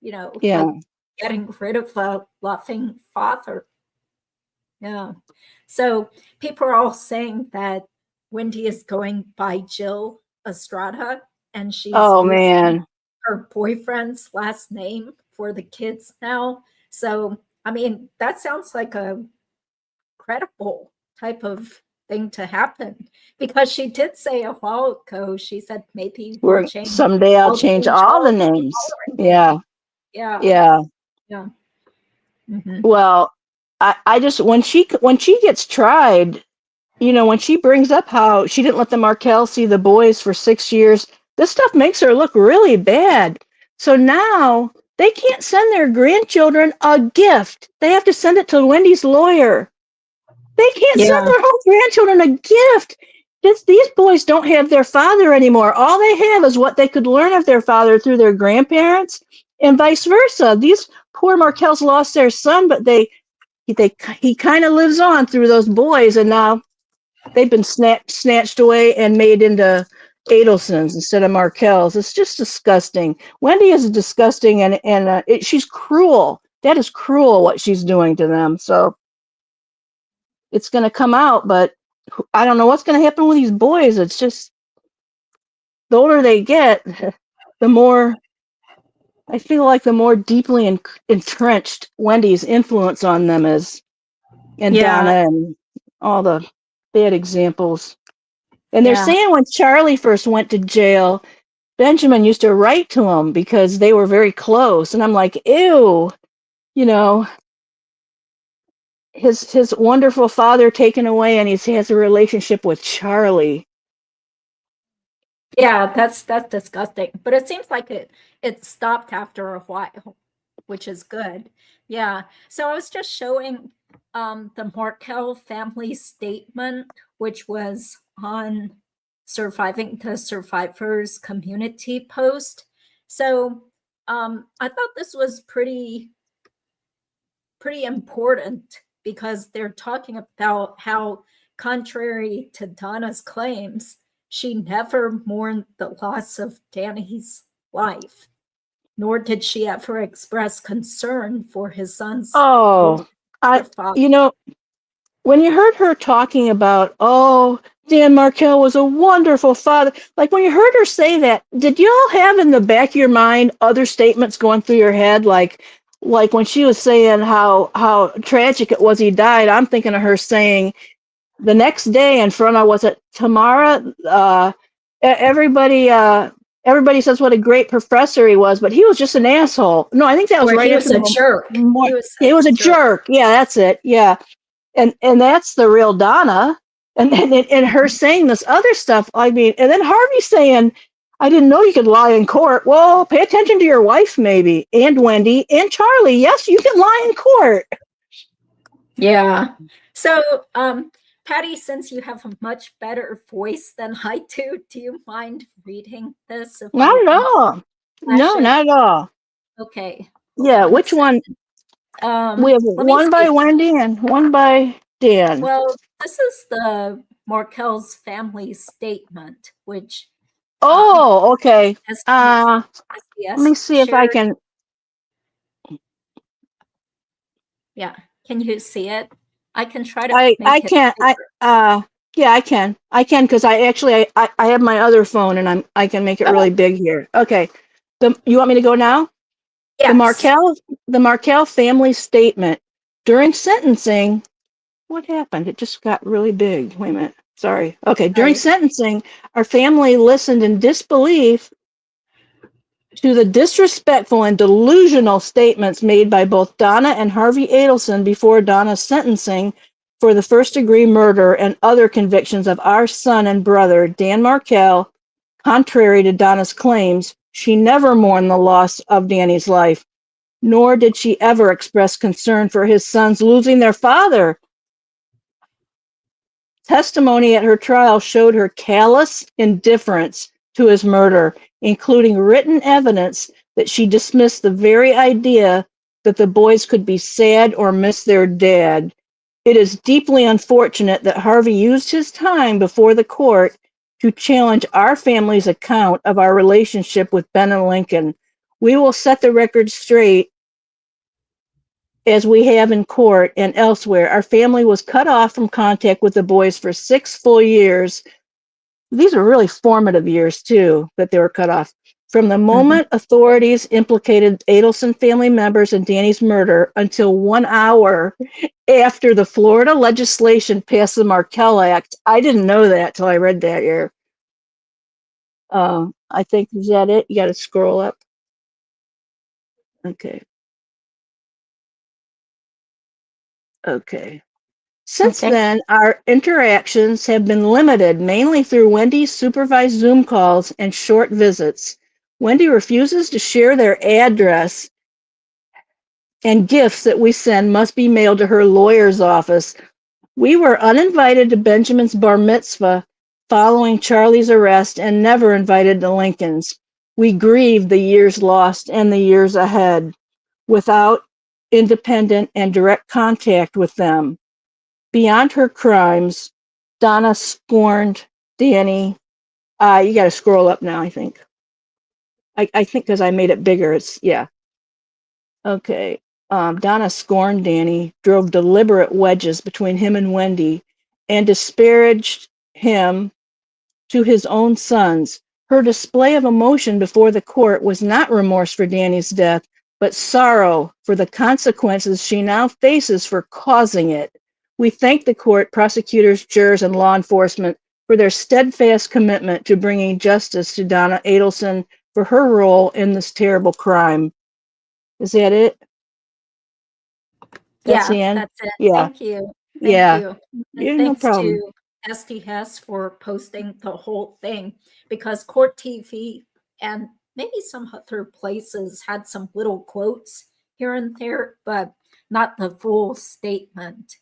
yeah. like getting rid of a loving father. Yeah. So people are all saying that Wendi is going by Jill Estrada and she's Oh using man, her boyfriend's last name for the kids now. So, I mean, that sounds like a credible type of thing to happen because she did say a while ago, she said maybe someday I'll I'll change change all all the of names. our Yeah, names. Yeah. yeah. Yeah. Hmm. Well, I just when she gets tried, when she brings up how she didn't let the Markel see the boys for 6 years, this stuff makes her look really bad. So now they can't send their grandchildren a gift. They have to send it to Wendy's lawyer. They can't send Yeah. their whole grandchildren a gift. These boys don't have their father anymore. All they have is what they could learn of their father through their grandparents and vice versa. These poor Markels lost their son, but he kind of lives on through those boys, and now they've been snatched away and made into Adelsons instead of Markels. It's just disgusting. Wendi is disgusting, and she's cruel. That is cruel what she's doing to them. So it's going to come out, but I don't know what's going to happen with these boys. It's just the older they get, the more I feel like the more deeply entrenched Wendy's influence on them is, and Yeah. Donna and all the bad examples. And they're Yeah. saying when Charlie first went to jail, Benjamin used to write to him because they were very close. And I'm like, ew, you know, his wonderful father taken away, and he has a relationship with Charlie. Yeah, that's disgusting. But it seems like it stopped after a while, which is good. Yeah. So I was just showing the Markel family statement, which was on Surviving the Survivors community post. So I thought this was pretty important because they're talking about how, contrary to Donna's claims, she never mourned the loss of Danny's life, nor did she ever express concern for his son's Oh, father. you know, when you heard her talking about, oh, Dan Markel was a wonderful father, like when you heard her say that, did y'all have in the back of your mind other statements going through your head, like when she was saying how tragic it was he died? I'm thinking of her saying the next day in front of, was it Tamara? Everybody, everybody says what a great professor he was, but he was just an asshole. No, I think that was Or right he after was a jerk. He was he was a jerk. jerk. Yeah, that's it. Yeah. And that's the real Donna. And her saying this other stuff, I mean, and then Harvey saying, I didn't know you could lie in court. Well, pay attention to your wife, maybe, and Wendi and Charlie. Yes, you can lie in court. Yeah. So, Patty, since you have a much better voice than I do you mind reading this? If Not I at can all. flash No, it? not at all. Okay. Hold Yeah, on a which one? We have Let me one by see. Wendi and one by Dan. Well, this is the Markel's family statement, which Oh, okay. Let SBS me see if I shared. can. Yeah. Can you see it? I can try to I make it can't. bigger. Yeah, I can. I can because I have my other phone and I can make it really Oh, big here. Okay. You want me to go now? The yes. Markel family statement during sentencing. What happened? It just got really big. Wait a minute. Sorry. Okay. During Sorry. sentencing, our family listened in disbelief to the disrespectful and delusional statements made by both Donna and Harvey Adelson before Donna's sentencing for the first-degree murder and other convictions of our son and brother, Dan Markel. Contrary to Donna's claims, she never mourned the loss of Danny's life, nor did she ever express concern for his sons losing their father. Testimony at her trial showed her callous indifference to his murder, including written evidence that she dismissed the very idea that the boys could be sad or miss their dad. It is deeply unfortunate that Harvey used his time before the court to challenge our family's account of our relationship with Ben and Lincoln. We will set the record straight as we have in court and elsewhere. Our family was cut off from contact with the boys for 6 full years. These are really formative years, too, that they were cut off. From the moment authorities implicated Adelson family members in Danny's murder until 1 hour after the Florida legislation passed the Markel Act. I didn't know that till I read that here. I think, is that it? You got to scroll up. Okay. Okay. Since Okay. then, our interactions have been limited mainly through Wendi's supervised Zoom calls and short visits. Wendi refuses to share their address, and gifts that we send must be mailed to her lawyer's office. We were uninvited to Benjamin's bar mitzvah following Charlie's arrest and never invited to Lincoln's. We grieve the years lost and the years ahead without independent and direct contact with them. Beyond her crimes, Donna scorned Danny. You got to scroll up now, I think. I think because I made it bigger. It's, yeah. Okay. Donna scorned Danny, drove deliberate wedges between him and Wendi, and disparaged him to his own sons. Her display of emotion before the court was not remorse for Danny's death, but sorrow for the consequences she now faces for causing it. We thank the court, prosecutors, jurors, and law enforcement for their steadfast commitment to bringing justice to Donna Adelson for her role in this terrible crime. Is that it? That's the Yeah, end? that's it. Yeah, Thank you. Thank yeah. you. And Yeah, no thanks problem. to STS for posting the whole thing, because Court TV and maybe some other places had some little quotes here and there, but not the full statement.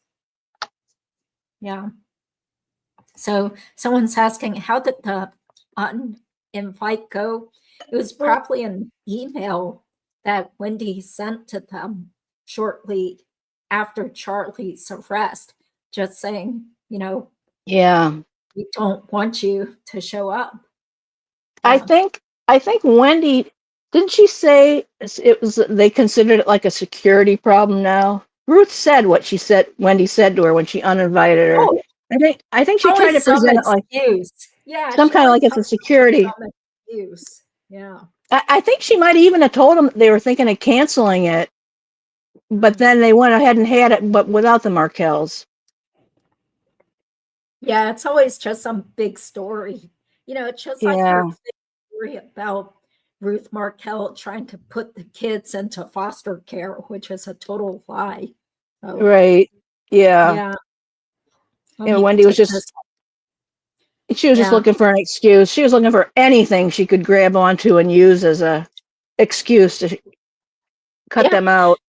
Yeah. So someone's asking, how did the invite go? It was probably an email that Wendi sent to them shortly after Charlie's arrest, just saying, Yeah. we don't want you to show up. I Yeah. think Wendi, didn't she say it was they considered it like a security problem now? Ruth said what she said Wendi said to her when she uninvited her. Oh, I think she tried to always some present it like excuse. Yeah, some she kind of always like it's a comes up with security. some excuse. Yeah. I think she might even have told them they were thinking of canceling it, but then they went ahead and had it, but without the Markels. Yeah, it's always just some big story. It's just like Yeah. your story about Ruth Markel trying to put the kids into foster care, which is a total lie. So, Right. Yeah. yeah. Let And me Wendi was take this. she was just Yeah. looking for an excuse. She was looking for anything she could grab onto and use as a excuse to cut Yeah. them out.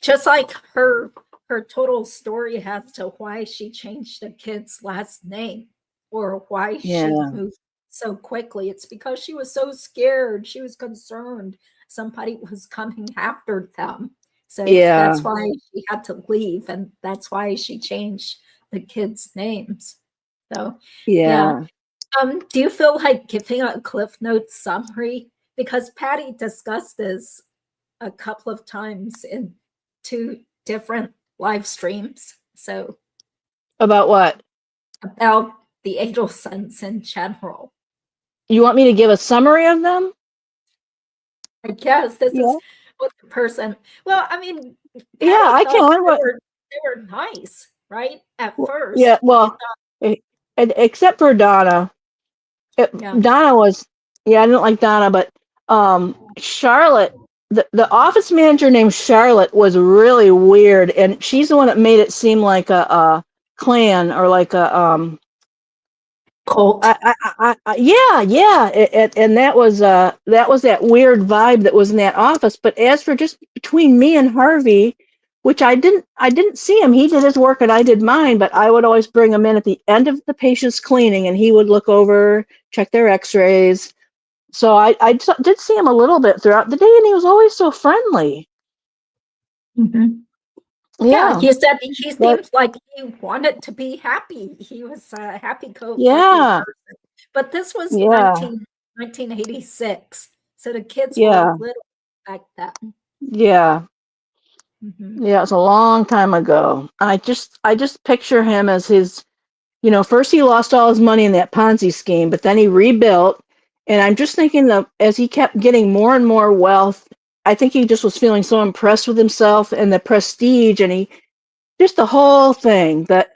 Just like her total story as to why she changed the kid's last name or why she Yeah. moved so quickly. It's because she was so scared. She was concerned somebody was coming after them. So Yeah. that's why she had to leave, and that's why she changed the kids' names. So Yeah. do you feel like giving a Cliff Notes summary? Because Patty discussed this a couple of times in 2 different live streams. So About what? about the Adelsons in general. You want me to give a summary of them? I guess this Yeah. is what the person. Well, I mean, Yeah, Patty I thought can. What? they were nice, right? At first, Yeah. Well, except for Donna. yeah. Donna was. Yeah, I didn't like Donna, but Charlotte, the office manager named Charlotte was really weird, and she's the one that made it seem like a clan or like a Colt. yeah, and that was that weird vibe that was in that office. But as for just between me and Harvey, which I didn't see him. He did his work and I did mine, but I would always bring him in at the end of the patient's cleaning, and he would look over, check their X-rays. So I did see him a little bit throughout the day, and he was always so friendly. Mhm. Yeah, Yeah, he said he but seemed like he wanted to be happy. He was a happy-go-lucky yeah, person. But this was yeah, 1986, so the kids were yeah, little back then. yeah. Mhm. Yeah, it's a long time ago. I just picture him as his, first he lost all his money in that Ponzi scheme, but then he rebuilt. And I'm just thinking that as he kept getting more and more wealth, I think he just was feeling so impressed with himself and the prestige, and he just the whole thing, the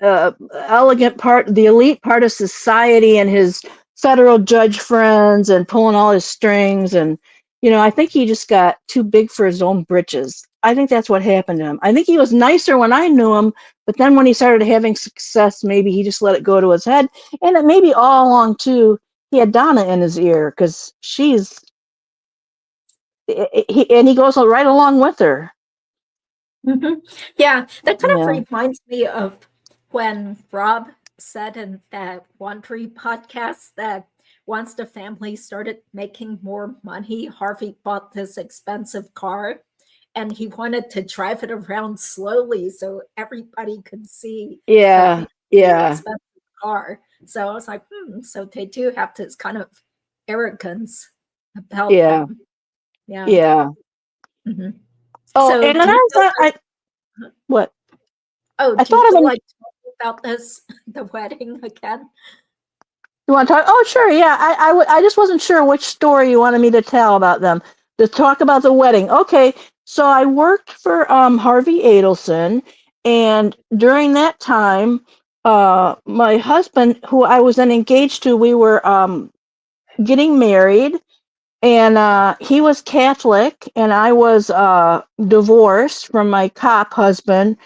elegant part, the elite part of society, and his federal judge friends, and pulling all his strings. And, I think he just got too big for his own britches. I think that's what happened to him. I think he was nicer when I knew him, but then when he started having success, maybe he just let it go to his head. And it maybe all along, too, he had Donna in his ear because he goes right along with her. Mhm. Yeah, that kind of Yeah. reminds me of when Rob said in that Wondery podcast that once the family started making more money, Harvey bought this expensive car and he wanted to drive it around slowly so everybody could see the Yeah. fancy Yeah. expensive car. So I was like, so they do have this kind of arrogance about Yeah. them. Yeah. Yeah. Mhm. Oh, So and then do you I feel thought like, what? I do you thought of feel him. like talking about this, the wedding again? You want to talk? Oh, sure. Yeah. I just wasn't sure which story you wanted me to tell about them. To talk about the wedding. Okay. So I worked for Harvey Adelson, and during that time, my husband, who I was then engaged to, we were getting married, and he was Catholic, and I was divorced from my cop husband.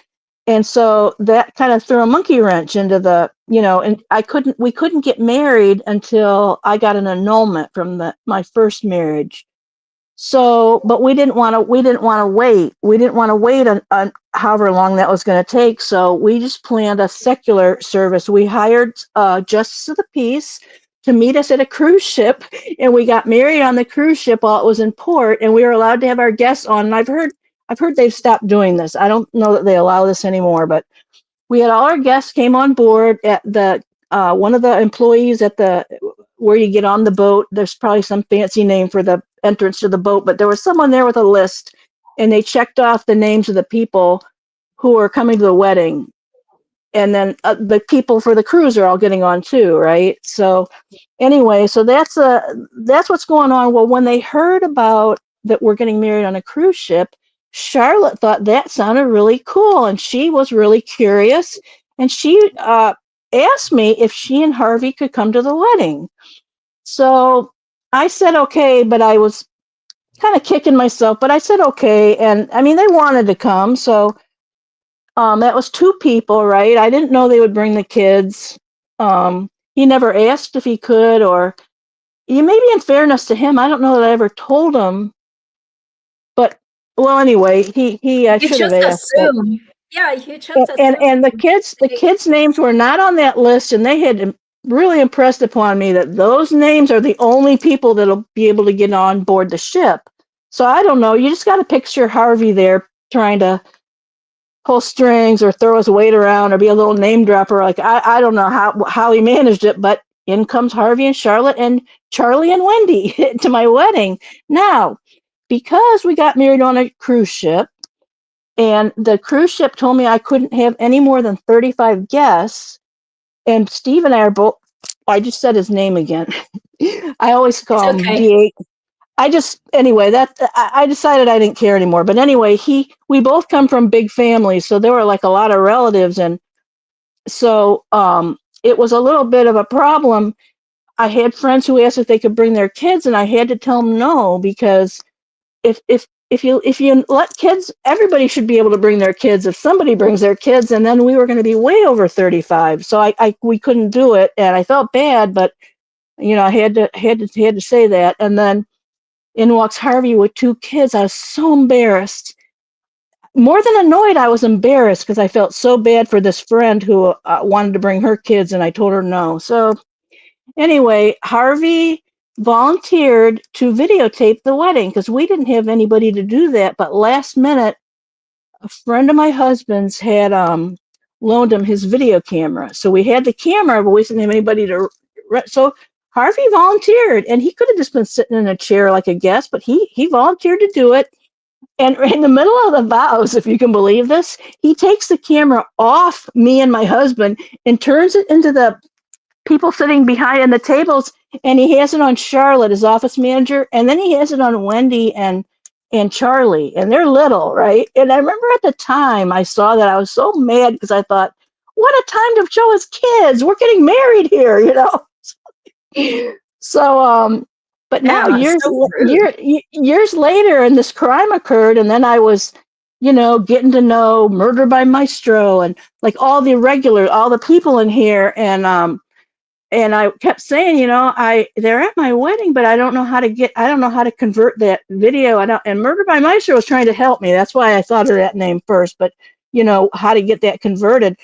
And so that kind of threw a monkey wrench into and we couldn't get married until I got an annulment from my first marriage. So, but we didn't want to wait. We didn't want to wait on however long that was going to take. So we just planned a secular service. We hired justice of the peace to meet us at a cruise ship, and we got married on the cruise ship while it was in port, and we were allowed to have our guests on. And I've heard they've stopped doing this. I don't know that they allow this anymore, but we had all our guests came on board at the one of the employees at where you get on the boat, there's probably some fancy name for the entrance to the boat, but there was someone there with a list, and they checked off the names of the people who are coming to the wedding. And then the people for the cruise are all getting on too, right? So anyway, so that's what's going on. Well, when they heard about that we're getting married on a cruise ship, Charlotte thought that sounded really cool, and she was really curious, and she asked me if she and Harvey could come to the wedding. So I said okay, but I was kind of kicking myself, but I said okay, and I mean they wanted to come, so that was 2 people, right? I didn't know they would bring the kids. He never asked if he could, or maybe in fairness to him, I don't know that I ever told him. But well, anyway, he You should have just asked. assume. Yeah, you just And the assume. kids' names were not on that list, and they had really impressed upon me that those names are the only people that'll be able to get on board the ship. So I don't know. You just got to picture Harvey there trying to pull strings or throw his weight around or be a little name dropper. Like I don't know how he managed it, but in comes Harvey and Charlotte and Charlie and Wendi to my wedding. Now, because we got married on a cruise ship, and the cruise ship told me I couldn't have any more than 35 guests, and Steve and I are both. I just said his name again. I always It's call him okay. D8. Anyway, that I decided I didn't care anymore. But anyway, we both come from big families, so there were like a lot of relatives, and so it was a little bit of a problem. I had friends who asked if they could bring their kids, and I had to tell them no, because if you let kids, everybody should be able to bring their kids. If somebody brings their kids, and then we were going to be way over 35, so we couldn't do it, and I felt bad, but I had to say that, and then in walks Harvey with 2 kids. I was so embarrassed. More than annoyed, I was embarrassed because I felt so bad for this friend who wanted to bring her kids, and I told her no. So anyway, Harvey volunteered to videotape the wedding because we didn't have anybody to do that. But last minute, a friend of my husband's had loaned him his video camera. So we had the camera, but we didn't have anybody to. So Harvey volunteered, and he could have just been sitting in a chair like a guest, but he volunteered to do it. And in the middle of the vows, if you can believe this, he takes the camera off me and my husband and turns it into the people sitting behind the tables, and he has it on Charlotte, his office manager, and then he has it on Wendi and Charlie, and they're little, right? And I remember at the time I saw that, I was so mad because I thought, what a time to show his kids. We're getting married here. So but now Yeah, so rude. years later, and this crime occurred, and then I was getting to know Murder by Maestro and like all the people in here, and I kept saying, they're at my wedding, but I don't know how to convert that video. And Murder by Maestro was trying to help me. That's why I thought of that name first, but how to get that converted.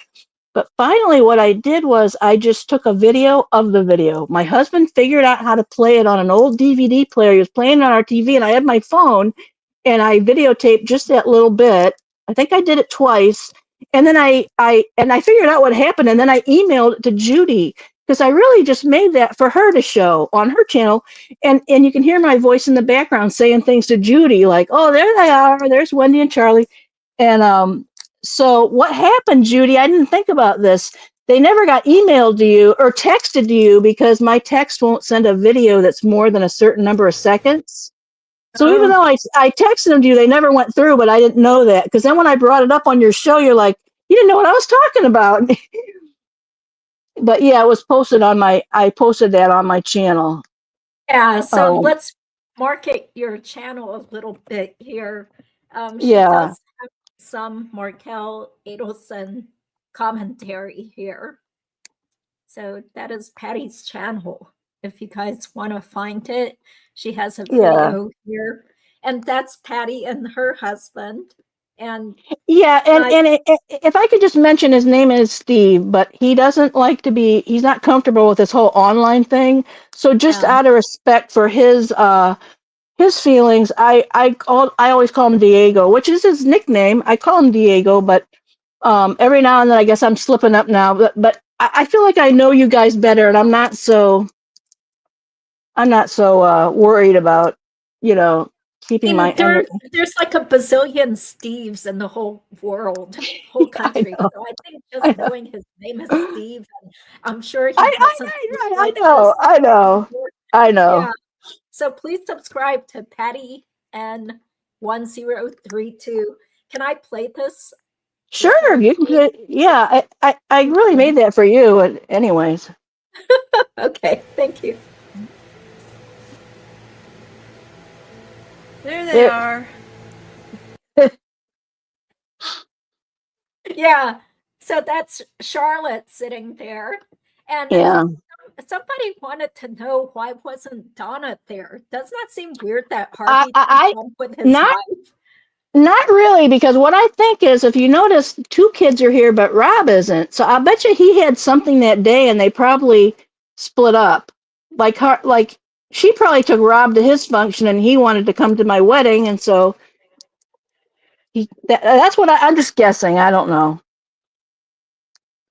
But finally, what I did was I just took a video of the video. My husband figured out how to play it on an old DVD player. He was playing it on our TV, and I had my phone, and I videotaped just that little bit. I think I did it twice, and then I figured out what happened, and then I emailed it to Judy because I really just made that for her to show on her channel, and you can hear my voice in the background saying things to Judy like, "Oh, there they are. There's Wendi and Charlie," and so what happened, Judy? I didn't think about this. They never got emailed to you or texted to you because my text won't send a video that's more than a certain number of seconds. So even Oh, though I texted them to you, they never went through, but I didn't know that. Because then when I brought it up on your show, you're like, you didn't know what I was talking about. But yeah, it was I posted that on my channel. yeah. So Um, let's market your channel a little bit here. She yeah, does have some Markel Adelson commentary here. So that is Patty's channel. If you guys want to find it, she has a yeah. video here. And that's Patty and her husband. And Yeah, and I, if I could just mention, his name is Steve, but he doesn't like to be. He's not comfortable with this whole online thing. So just yeah, out of respect for his feelings, I always call him Diego, which is his nickname. I call him Diego, but every now and then I guess I'm slipping up now. But I feel like I know you guys better, and I'm not so worried about, keeping my There, there's like a bazillion Steves in the whole world, whole country. know. So I think I just know. knowing his name is Steve, and I'm sure he I, doesn't look I like know. this. I know. I know. Yeah. So please subscribe to PattyN1032. Can I play this before Sure, I you can leave? play. Yeah, I really Okay. made that for you. Anyways. Okay, thank you. There they There, are. Yeah. So that's Charlotte sitting there. And yeah. somebody wanted to know why wasn't Donna there? Doesn't that seem weird that I, Harvey didn't I, come with his not wife? Not really, because what I think is, if you notice, two kids are here, but Rob isn't. So I bet you he had something that day, and they probably split up. Like she probably took Rob to his function, and he wanted to come to my wedding, and so that's what I'm just guessing. I don't know.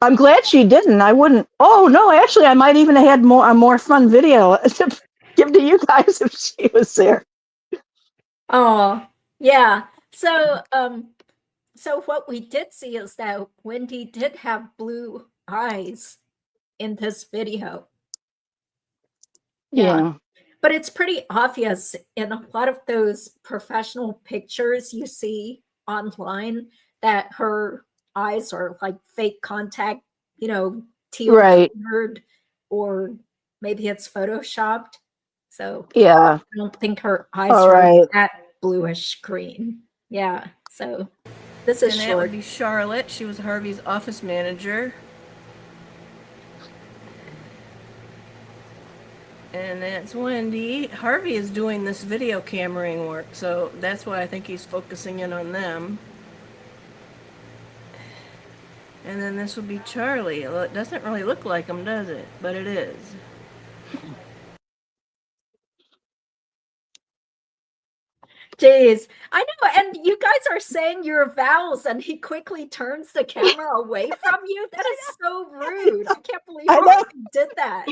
I'm glad she didn't. I wouldn't. Oh no, actually, I might even have had a more fun video to give to you guys if she was there. Oh, yeah. So what we did see is that Wendi did have blue eyes in this video. Yeah. Yeah. But it's pretty obvious in a lot of those professional pictures you see online that her eyes are like fake contact, teal Right. colored, or maybe it's photoshopped. So Yeah. I don't think her eyes All are right. that bluish green. Yeah. So this is And that short. would be Charlotte. She was Harvey's office manager. And that's Wendi. Harvey is doing this video cameraing work, so that's why I think he's focusing in on them. And then this will be Charlie. Well, it doesn't really look like him, does it? But it is. Jeez, I know, and you guys are saying your vows, and he quickly turns the camera away from you. That is so rude. I can't believe I know. Harvey did that.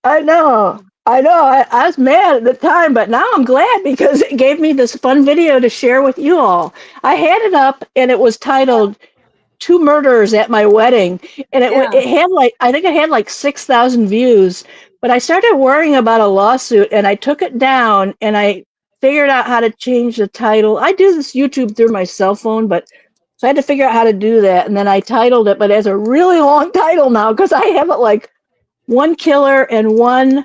I know. I was mad at the time, but now I'm glad because it gave me this fun video to share with you all. I had it up and it was titled Two Murderers at My Wedding. And Yeah. it had like, I think it had like 6,000 views. But I started worrying about a lawsuit and I took it down and I figured out how to change the title. I do this YouTube through my cell phone, but so I had to figure out how to do that. And then I titled it, but it has a really long title now because I have it like one killer and one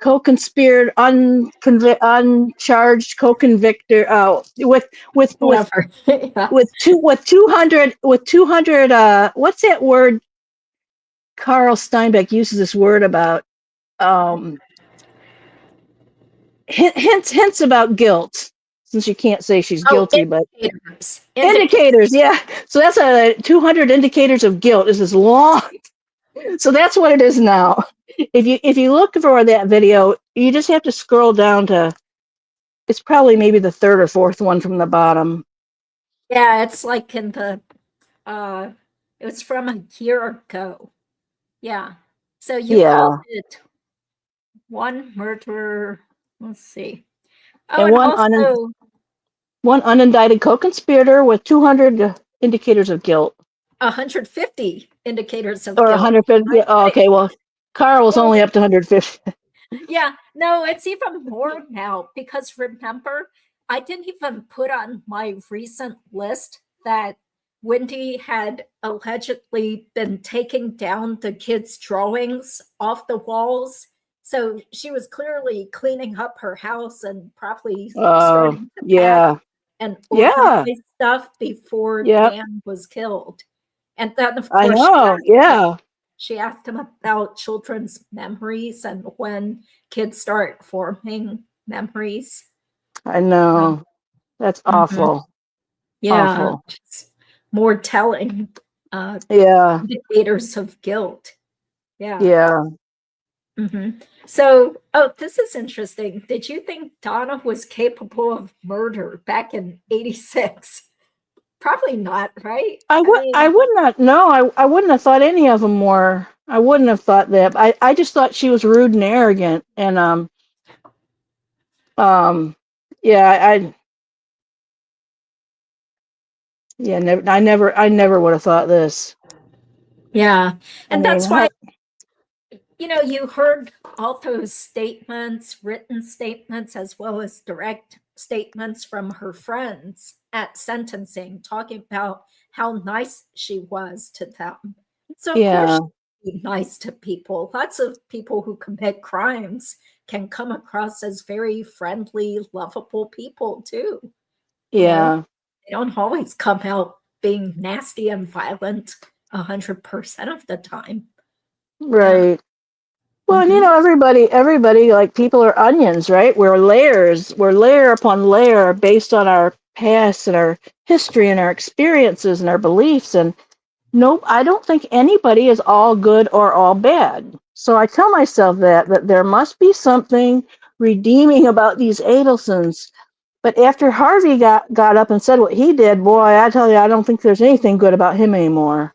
co-conspired, uncharged co-convictor, Whatever. Yeah. with 200 what's that word Carl Steinbeck uses this word about hints about guilt, since you can't say she's Oh, guilty, but indicators. indicators, yeah. So that's 200 indicators of guilt is this long. So that's what it is now. If you look for that video, you just have to scroll down to, it's probably maybe the third or fourth one from the bottom. Yeah, it's like in the it was from a year ago. Yeah. So you called Yeah. it one murderer. Let's see. Oh, And and also one unindicted co-conspirator with 200 indicators of guilt. 150 indicators of Or guilt. 150. Oh, okay, well, Carl was only up to 150. Yeah, no, it's even more now because remember, I didn't even put on my recent list that Wendi had allegedly been taking down the kids' drawings off the walls. So she was clearly cleaning up her house and probably starting to pack Yeah. and Yeah. organize stuff before Yep. Dan was killed. And then, of I course, know. Yeah. she asked him about children's memories and when kids start forming memories. I know. That's awful. Yeah, Awful. just more telling Yeah. indicators of guilt. Yeah. Yeah. So, oh, this is interesting. Did you think Donna was capable of murder back in '86? Probably not, right? I would not, no, I wouldn't have thought any of them were. I wouldn't have thought that. I just thought she was rude and arrogant. And, yeah, yeah, I never would have thought this. Yeah. I And mean, that's why, you heard all those statements, written statements, as well as direct statements from her friends at sentencing, talking about how nice she was to them. So, of course, yeah, she'd be nice to people. Lots of people who commit crimes can come across as very friendly, lovable people, too. yeah, They don't always come out being nasty and violent 100% of the time. Yeah. right. Well, and Mhm. everybody, like people are onions, right? We're layer upon layer based on our past and our history and our experiences and our beliefs. And nope, I don't think anybody is all good or all bad. So I tell myself that there must be something redeeming about these Adelsons. But after Harvey got up and said what he did, boy, I tell you, I don't think there's anything good about him anymore.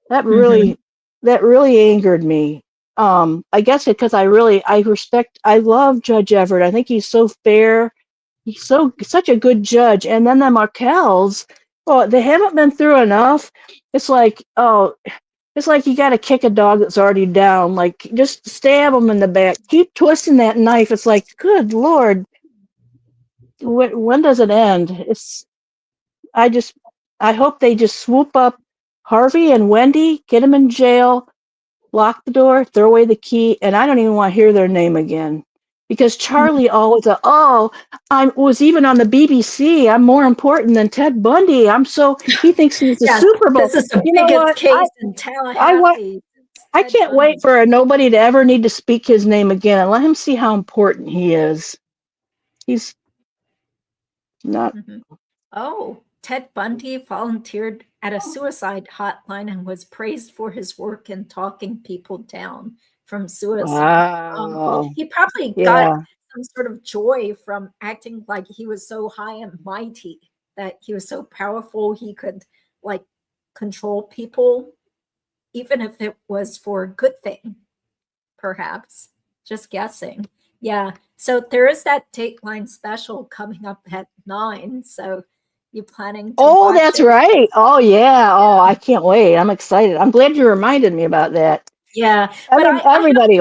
That Mhm. really that really angered me. I guess because I love Judge Everett. I think he's so fair. He's such a good judge. And then the Markels, well, they haven't been through enough. It's like, oh, it's like you got to kick a dog that's already down. Like, just stab him in the back. Keep twisting that knife. It's like, good Lord, when does it end? I just, I hope they just swoop up Harvey and Wendi, get them in jail, lock the door, throw away the key, and I don't even want to hear their name again. Because Charlie always, I was even on the BBC. I'm more important than Ted Bundy. He thinks he's the Yeah, Super Bowl. this is the You know biggest what? case in I want, Tallahassee. It's I Ted can't wait Bundy. for nobody to ever need to speak his name again and let him see how important he is. He's not, Mhm. Oh, Ted Bundy volunteered at a suicide hotline and was praised for his work in talking people down from suicide. wow. He probably got Yeah, some sort of joy from acting like he was so high and mighty, that he was so powerful he could like control people, even if it was for a good thing, perhaps. Just guessing. Yeah. So there is that Dateline special coming up at 9. So you planning to oh, watch that's it? right. Oh, yeah. Oh, I can't wait. I'm excited. I'm glad you reminded me about that. Yeah. But I have, Everybody.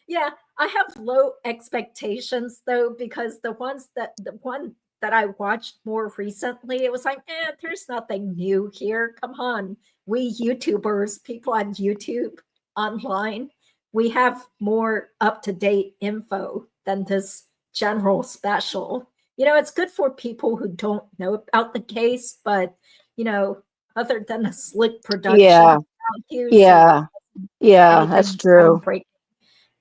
yeah, I have low expectations though, because the one that I watched more recently, it was like, there's nothing new here. Come on. We YouTubers, people on YouTube online, we have more up-to-date info than this general special. It's good for people who don't know about the case, but other than a slick Yeah, production value, so yeah, yeah. That's anything true. groundbreaking.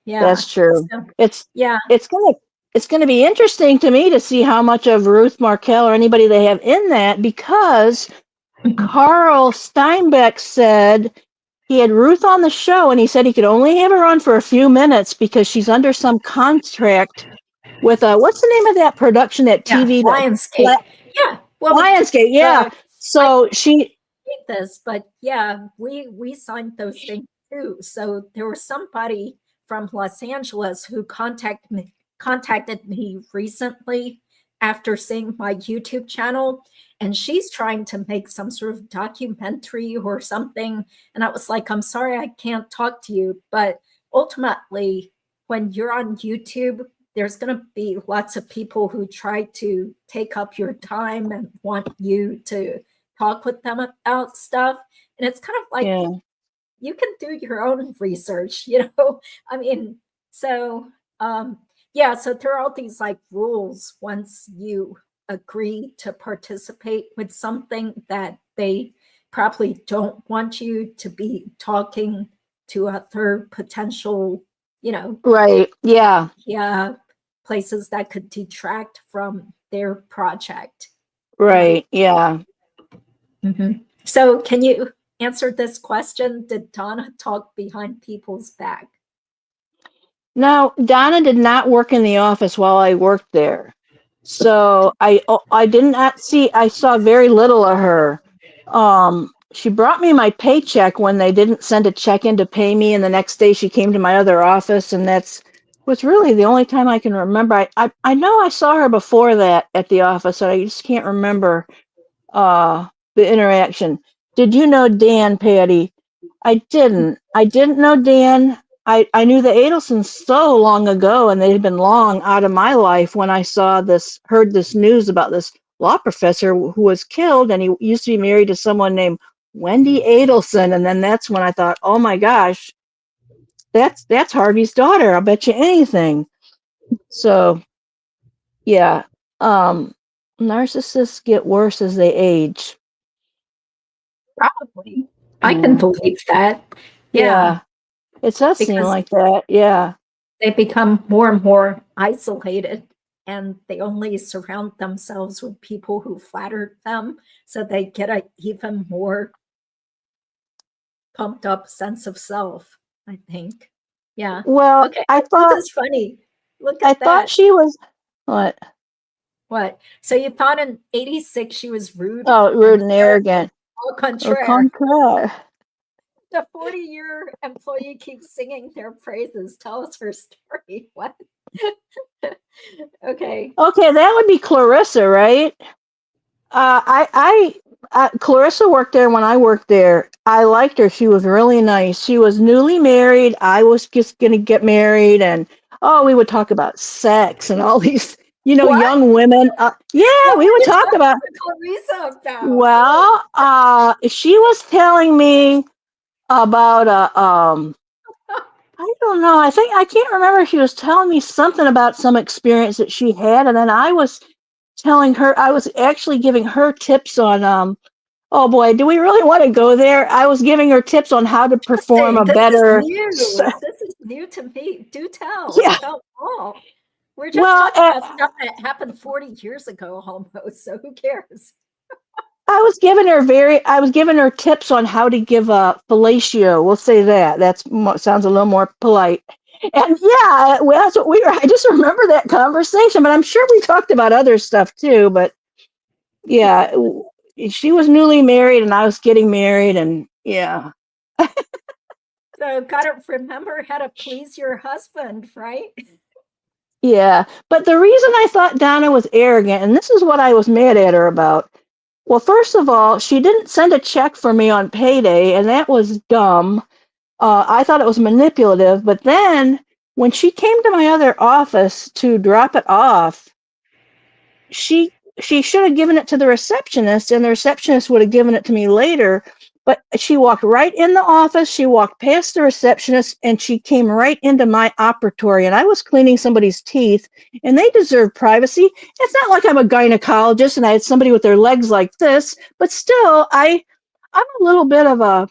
Yeah. That's true. So, It's yeah. it's gonna it's gonna be interesting to me to see how much of Ruth Markel or anybody they have in that, because Carl Steinbeck said he had Ruth on the show and he said he could only have her on for a few minutes because she's under some contract with what's the name of that production, that Yeah. TV, that Lionsgate. Yeah. Well, Lionsgate, yeah. I So she hate this, but yeah, we signed those things too. So there was somebody from Los Angeles who contacted me recently after seeing my YouTube channel, and she's trying to make some sort of documentary or something. And I was like, I'm sorry, I can't talk to you. But ultimately, when you're on YouTube, there's going to be lots of people who try to take up your time and want you to talk with them about stuff. And it's kind of like yeah, you can do your own research, I mean, so yeah, so there are all these like rules once you agree to participate with something, that they probably don't want you to be talking to other potential, right, yeah, yeah, places that could detract from their project. Yeah. right, yeah. So, can you answer this question? Did Donna talk behind people's back? Now, Donna did not work in the office while I worked there. So I did not see, I saw very little of her. She brought me my paycheck when they didn't send a check in to pay me, and the next day she came to my other office, and that's was really the only time I can remember. I know I saw her before that at the office, and I just can't remember uh the interaction. Did you know Dan, Patty? I didn't. I didn't know Dan. I knew the Adelsons so long ago, and they had been long out of my life when I saw this, heard this news about this law professor who was killed, and he used to be married to someone named Wendi Adelson, and then that's when I thought, oh my gosh, that's Harvey's daughter. I'll bet you anything. So yeah, narcissists get worse as they age. Probably. I can believe that. Yeah. It does seem Because like that. Yeah. they become more and more isolated, and they only surround themselves with people who flattered them, so they get a even more pumped up sense of self, I think. Yeah. Well, Okay. I This thought is funny. Look I at thought that. she was what? What? So you thought in 86 she was rude Oh, rude and and arrogant? arrogant. Au Au contraire. contraire. The 40-year employee keeps singing their praises. Tell us her story. What? Okay. Okay, that would be Clarissa, right? Clarissa worked there when I worked there. I liked her. She was really nice. She was newly married. I was just gonna get married, and oh, we would talk about sex and all these, What? young women. Yeah, What we were would you talk talking about. to Clarissa about? What? Well, she was telling me about I don't know. I think I can't remember if she was telling me something about some experience that she had, and then I was telling her, I was actually giving her tips on oh boy, do we really want to go there? I was giving her tips on how to perform a Interesting. This is better new. This is new to me. Do tell. yeah. Tell all. We're just Well, talking about stuff that happened 40 years ago almost, so who cares? I was giving her tips on how to give a fellatio. We'll say that. Sounds a little more polite. And yeah, well, that's what we were. I just remember that conversation, but I'm sure we talked about other stuff too. But yeah, she was newly married and I was getting married, and yeah. So gotta remember how to please your husband, right? Yeah, but the reason I thought Donna was arrogant, and this is what I was mad at her about. Well, first of all, she didn't send a check for me on payday, and that was dumb. I thought it was manipulative, but then when she came to my other office to drop it off, she she should have given it to the receptionist, and the receptionist would have given it to me later. But she walked right in the office, she walked past the receptionist, and she came right into my operatory, and I was cleaning somebody's teeth, and they deserve privacy. It's not like I'm a gynecologist and I had somebody with their legs like this, but still I'm a little bit of a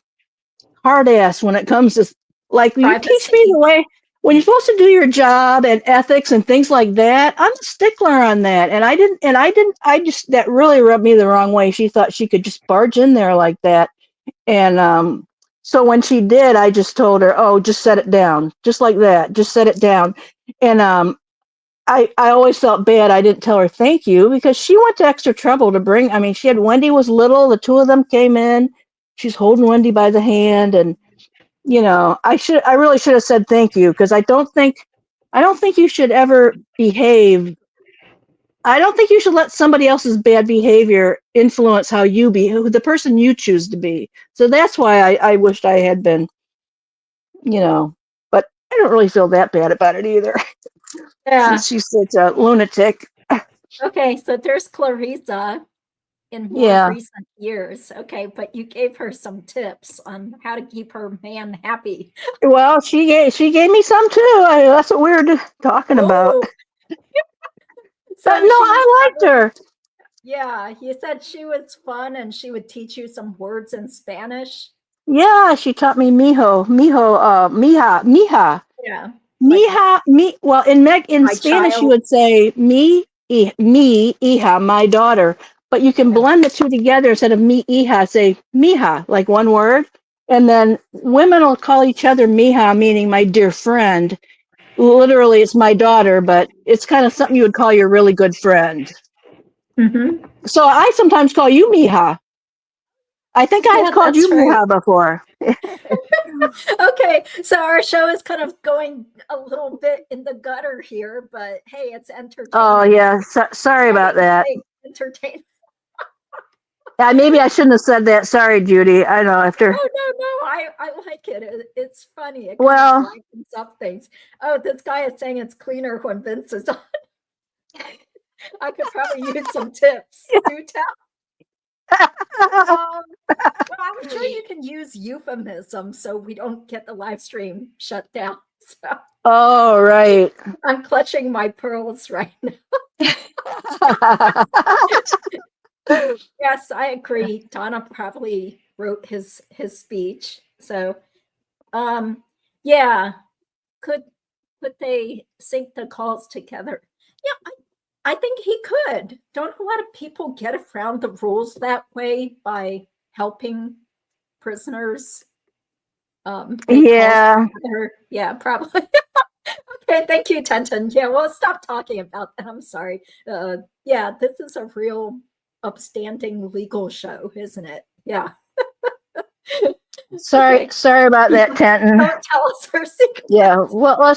hard ass when it comes to, like, you teach me the Privacy. way when you're supposed to do your job and ethics and things like that. I'm a stickler on that, and I just, that really rubbed me the wrong way. She thought she could just barge in there like that, and so when she did, I just told her, oh, just set it down, just like that, just set it down. And I always felt bad I didn't tell her thank you, because she went to extra trouble to bring, I mean, she had, Wendi was little, the two of them came in, she's holding Wendi by the hand, and I really should have said thank you, because I don't think you should ever behave. I don't think you should let somebody else's bad behavior influence how you be, who the person you choose to be. So that's why I wished I had been, but I don't really feel that bad about it either. Yeah. She's such a lunatic. Okay, so there's Clarissa in more Yeah. recent years. Okay, but you gave her some tips on how to keep her man happy. Well, she gave me some too. That's what we were talking about. Oh, But so no, she was I liked her. Yeah, you said she was fun and she would teach you some words in Spanish. Yeah, she taught me mija. Yeah, like Well, in my Spanish you child. would say me, hija, my daughter, but you can Yeah. blend the two together. Instead of mi hija, say mija, like one word. And then women will call each other mija, meaning my dear friend. literally it's my daughter, but it's kind of something you would call your really good friend. Mm-hmm. So I sometimes call you Mija. I think I've Yeah, called you that's right. Mija before. Okay, so our show is kind of going a little bit in the gutter here, but hey, it's Oh entertaining. yeah, sorry Why about do you that. say entertaining? Maybe I shouldn't have said that. Sorry, Judy. I know after. Oh no, I like it. It's funny. It kind of Well, lightens up things. Oh, this guy is saying it's cleaner when Vince is on. I could probably use some tips. Do tell. Well, I'm sure you can use euphemism so we don't get the live stream shut down. So oh right. I'm clutching my pearls right now. Yes, I agree. Donna probably wrote his speech. So yeah, could they sync the calls together? Yeah, I think he could. Don't a lot of people get around the rules that way by helping prisoners make calls Yeah. together? Yeah, probably. Okay, thank you, Tenton. Yeah, well, stop talking about that. I'm sorry. Yeah, this is a real upstanding legal show, isn't it? Yeah. Sorry, Okay. sorry about that, Tenton. Don't tell us our secret. Yeah. Well,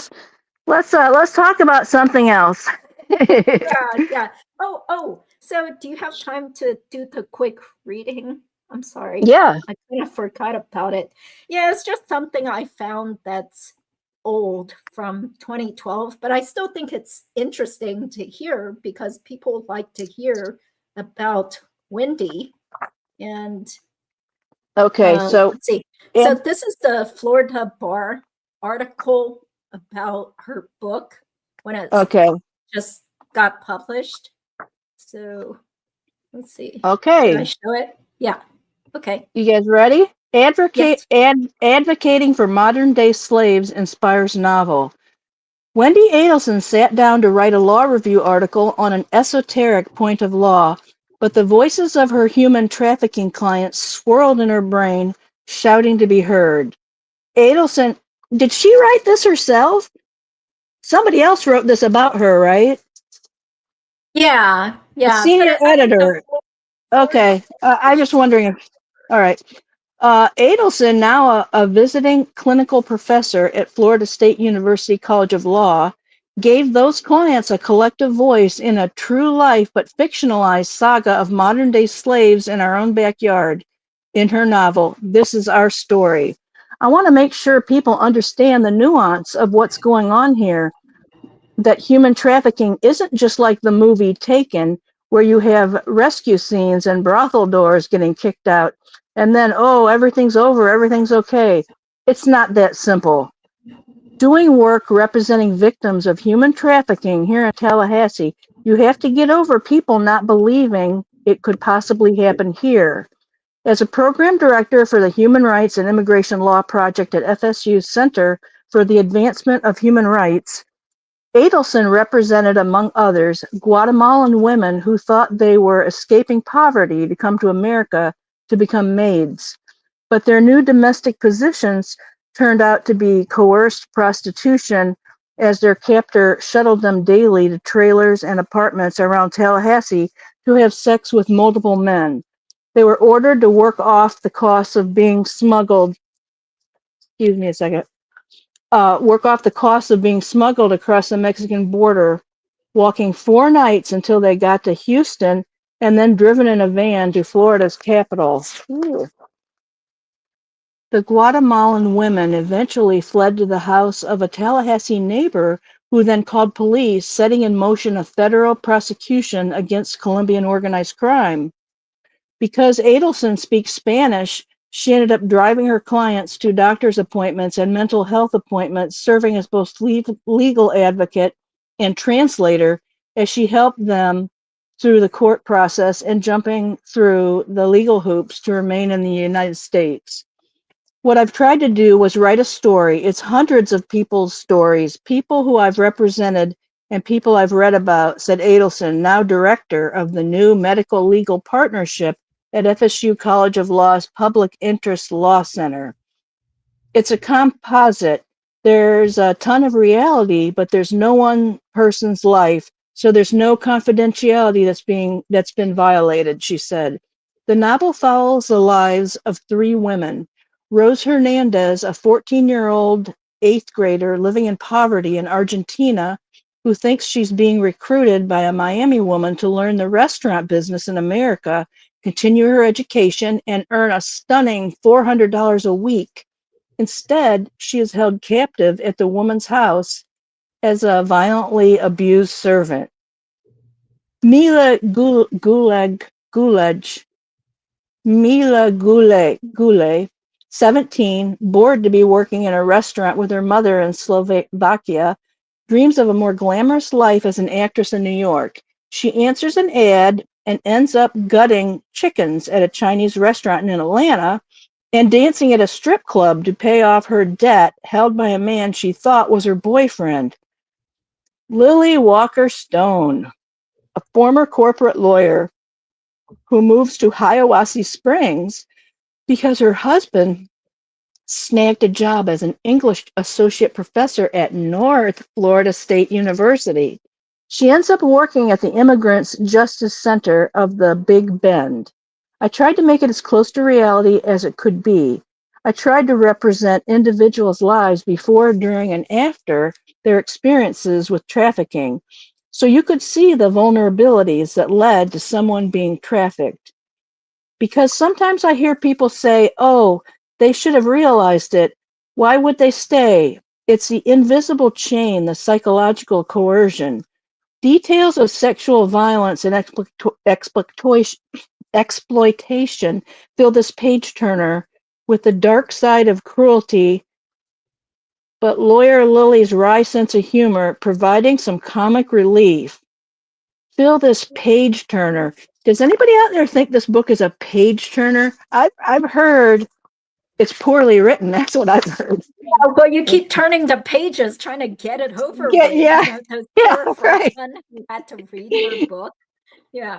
let's talk about something else. Yeah. Oh. So, do you have time to do the quick reading? I'm sorry. Yeah. I kind of forgot about it. Yeah, it's just something I found that's old from 2012, but I still think it's interesting to hear because people like to hear about Wendi. And Okay. So, let's see. So, and this is the Florida Bar article about her book when it okay. just got published. So, let's see. Can I Okay. show it? Yeah. Okay. You guys ready? Yes. Advocating for modern day slaves inspires novel. Wendi Adelson sat down to write a law review article on an esoteric point of law, but the voices of her human trafficking clients swirled in her brain, shouting to be heard. Adelson, did she write this herself? Somebody else wrote this about her, right? Yeah. The Yeah. But senior I think the editor. Florida Okay, I'm just published. wondering if. All right. Adelson, now a visiting clinical professor at Florida State University College of Law, gave those clients a collective voice in a true life but fictionalized saga of modern day slaves in our own backyard. In her novel, This Is Our Story. I want to make sure people understand the nuance of what's going on here, that human trafficking isn't just like the movie Taken, where you have rescue scenes and brothel doors getting kicked out, and then, oh, everything's over, everything's okay. It's not that simple. Doing work representing victims of human trafficking here in Tallahassee, you have to get over people not believing it could possibly happen here. As a program director for the Human Rights and Immigration Law Project at FSU's Center for the Advancement of Human Rights, Adelson represented, among others, Guatemalan women who thought they were escaping poverty to come to America to become maids, but their new domestic positions turned out to be coerced prostitution as their captor shuttled them daily to trailers and apartments around Tallahassee to have sex with multiple men. They were ordered to work off the costs of being smuggled. Excuse me a second. Work off the costs of being smuggled across the Mexican border, walking 4 nights until they got to Houston and then driven in a van to Florida's capital. Ooh. The Guatemalan women eventually fled to the house of a Tallahassee neighbor who then called police, setting in motion a federal prosecution against Colombian organized crime. Because Adelson speaks Spanish, she ended up driving her clients to doctor's appointments and mental health appointments, serving as both legal advocate and translator as she helped them through the court process and jumping through the legal hoops to remain in the United States. What I've tried to do was write a story. It's hundreds of people's stories, people who I've represented and people I've read about, said Adelson, now director of the new medical legal partnership at FSU College of Law's Public Interest Law Center. It's a composite There's a ton of reality, but there's no one person's life, so there's no confidentiality that's been violated, she said. The novel follows the lives of 3 women. Rose Hernandez, a 14-year-old 8th grader living in poverty in Argentina, who thinks she's being recruited by a Miami woman to learn the restaurant business in America, continue her education, and earn a stunning $400 a week. Instead, she is held captive at the woman's house as a violently abused servant. Mila Goulet, 17, bored to be working in a restaurant with her mother in Slovakia, dreams of a more glamorous life as an actress in New York. She answers an ad and ends up gutting chickens at a Chinese restaurant in Atlanta and dancing at a strip club to pay off her debt held by a man she thought was her boyfriend. Lily Walker Stone, a former corporate lawyer who moves to Hiawassee Springs because her husband snagged a job as an English associate professor at North Florida State University. She ends up working at the Immigrants Justice Center of the Big Bend. I tried to make it as close to reality as it could be. I tried to represent individuals' lives before, during, and after their experiences with trafficking, so you could see the vulnerabilities that led to someone being trafficked. Because sometimes I hear people say, oh, they should have realized it. Why would they stay? It's the invisible chain, the psychological coercion. Details of sexual violence and exploitation fill this page turner with the dark side of cruelty, but lawyer Lily's wry sense of humor providing some comic relief. Fill this page turner. Does anybody out there think this book is a page turner? I've heard it's poorly written. That's what I've heard. Oh, well, you keep turning the pages, trying to get it over Yeah, with. yeah, You know, those yeah, poor right. freshmen who had to read her book. Yeah.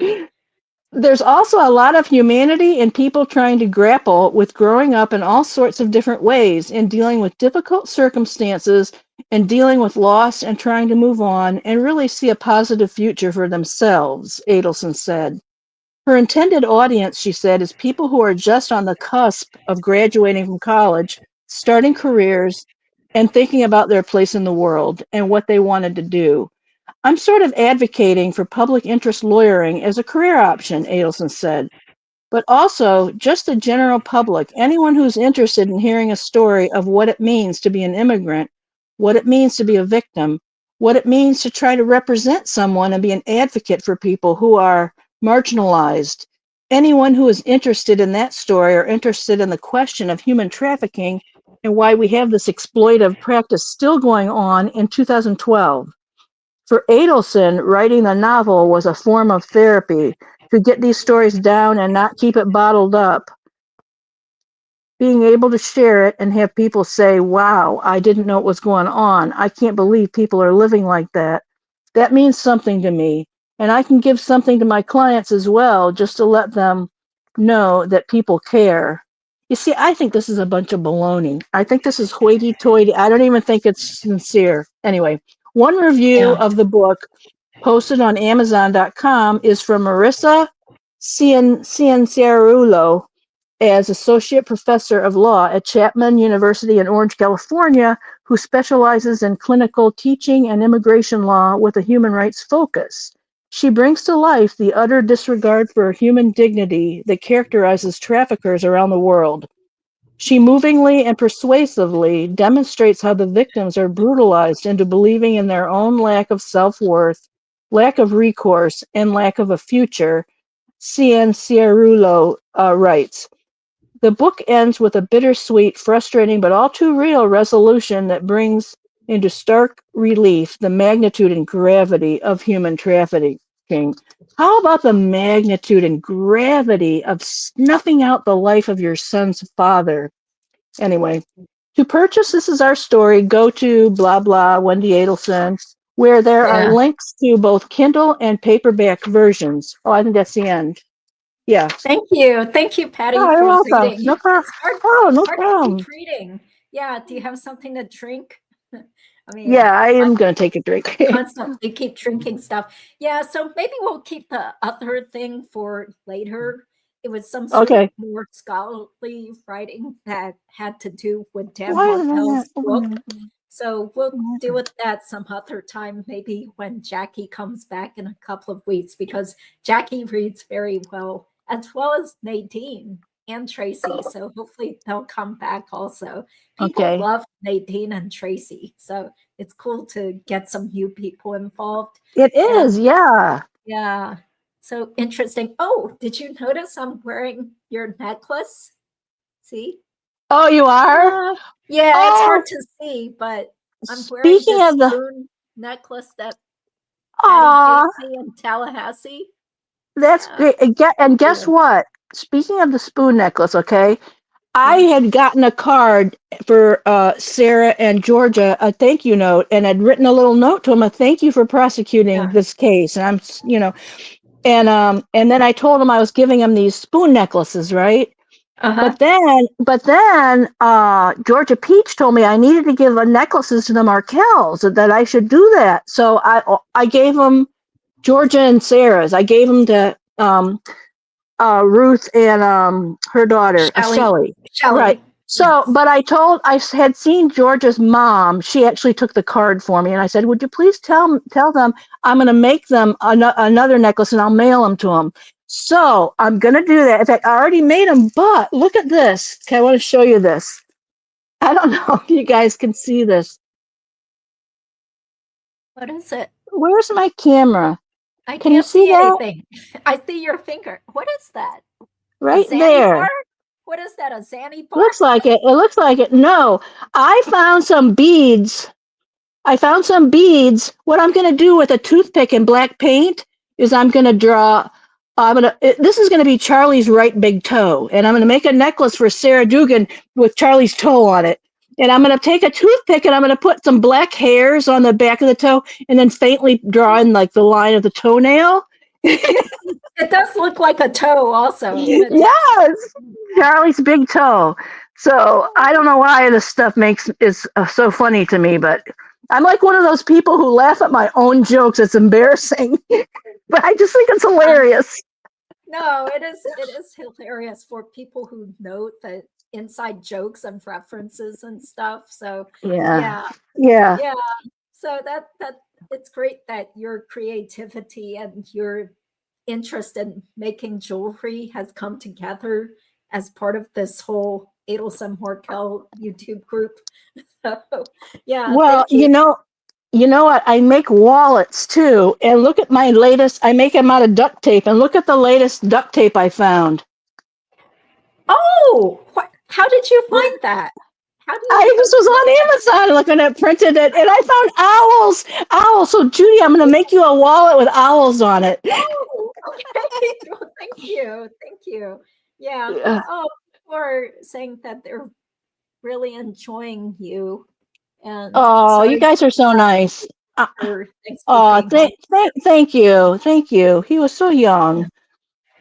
There's also a lot of humanity and people trying to grapple with growing up in all sorts of different ways and dealing with difficult circumstances and dealing with loss and trying to move on and really see a positive future for themselves, Adelson said. Her intended audience, she said, is people who are just on the cusp of graduating from college, starting careers, and thinking about their place in the world and what they wanted to do. I'm sort of advocating for public interest lawyering as a career option, Adelson said, but also just the general public, anyone who's interested in hearing a story of what it means to be an immigrant, what it means to be a victim, what it means to try to represent someone and be an advocate for people who are marginalized. Anyone who is interested in that story or interested in the question of human trafficking and why we have this exploitive practice still going on in 2012. For Adelson, writing the novel was a form of therapy to get these stories down and not keep it bottled up. Being able to share it and have people say, wow, I didn't know what was going on. I can't believe people are living like that. That means something to me. And I can give something to my clients as well, just to let them know that people care. You see, I think this is a bunch of baloney. I think this is hoity-toity. I don't even think it's sincere. Anyway, one review Yeah. of the book posted on Amazon.com is from Marissa Cianciarulo, as associate professor of law at Chapman University in Orange, California, who specializes in clinical teaching and immigration law with a human rights focus. She brings to life the utter disregard for human dignity that characterizes traffickers around the world. She movingly and persuasively demonstrates how the victims are brutalized into believing in their own lack of self-worth, lack of recourse, and lack of a future. Cianciarulo writes, the book ends with a bittersweet, frustrating, but all too real resolution that brings into stark relief the magnitude and gravity of human trafficking. How about the magnitude and gravity of snuffing out the life of your son's father? Anyway, to purchase This Is Our Story, go to blah blah Wendi Adelson, where there are Yeah. links to both Kindle and paperback versions. Oh, I think that's the end. Yeah. Thank you. Thank you, Patty, Oh, you're for welcome. reading. No problem. It's Oh, no hard to problem. keep reading. Yeah. Do you have something to drink? I mean, Yeah, I am going to take a drink. constantly keep drinking stuff. Yeah, so maybe we'll keep the other thing for later. It was some sort of Okay. more scholarly writing that had to do with Dan Why isn't Markel's that over book. there? So we'll deal with that some other time, maybe when Jackie comes back in a couple of weeks, because Jackie reads very well as Nadine and Tracy. So hopefully they'll come back also. People Okay. love Nadine and Tracy. So it's cool to get some new people involved. It is, And yeah. yeah, so interesting. Oh, did you notice I'm wearing your necklace? See? Oh, you are? Yeah, it's Oh, hard to see, but I'm wearing speaking this of the, spoon necklace that Patty gave ah, me in Tallahassee. that's Yeah, great. And guess cool. what? Speaking of the spoon necklace, okay, I Yeah. had gotten a card for Sarah and Georgia, a thank you note, and I'd written a little note to them, a thank you for prosecuting Yeah. this case. And and then I told them I was giving them these spoon necklaces, right? Uh-huh. But then Georgia Peach told me I needed to give necklaces to the Markels, that I should do that. So I gave them Georgia and Sarah's. I gave them to Ruth and her daughter, Shelly. Shelley. Right. Shelly. So, Yes. but I had seen Georgia's mom. She actually took the card for me, and I said, "Would you please tell them I'm going to make them another necklace, and I'll mail them to them." So I'm going to do that. In fact, I already made them. But look at this. Okay, I want to show you this. I don't know if you guys can see this. What is it? Where's my camera? I Can you can't see see that? anything. I see your finger. What is that? A Right Zanny bar? there. What is that? A Zanny bar? Looks like it. It looks like it. No, I found some beads. What I'm going to do with a toothpick and black paint is I'm going to draw. This is going to be Charlie's right big toe, and I'm going to make a necklace for Sarah Dugan with Charlie's toe on it. And I'm going to take a toothpick and I'm going to put some black hairs on the back of the toe, and then faintly draw in like the line of the toenail. It does look like a toe also. It's Yes, Charlie's big toe. So I don't know why this stuff is so funny to me, but I'm like one of those people who laugh at my own jokes. It's embarrassing, but I just think it's hilarious. no, it is hilarious for people who note the inside jokes and references and stuff. So Yeah, yeah, yeah. yeah. So that it's great that your creativity and your interest in making jewelry has come together as part of this whole Adelson Markel YouTube group. So yeah, Well, thank you. you know what? I make wallets too, and look at my latest. I make them out of duct tape, and look at the latest duct tape I found. Oh, how did you find that? How do I you just know? was on Amazon looking at printed it, and I found owls. So Judy, I'm going to make you a wallet with owls on it. Oh, okay. Well, thank you. Thank you. Yeah. Yeah. Oh, people are saying that they're really enjoying you. And Oh, you sorry guys are so nice. Uh, for thanks for oh, being on. thank you. He was so young.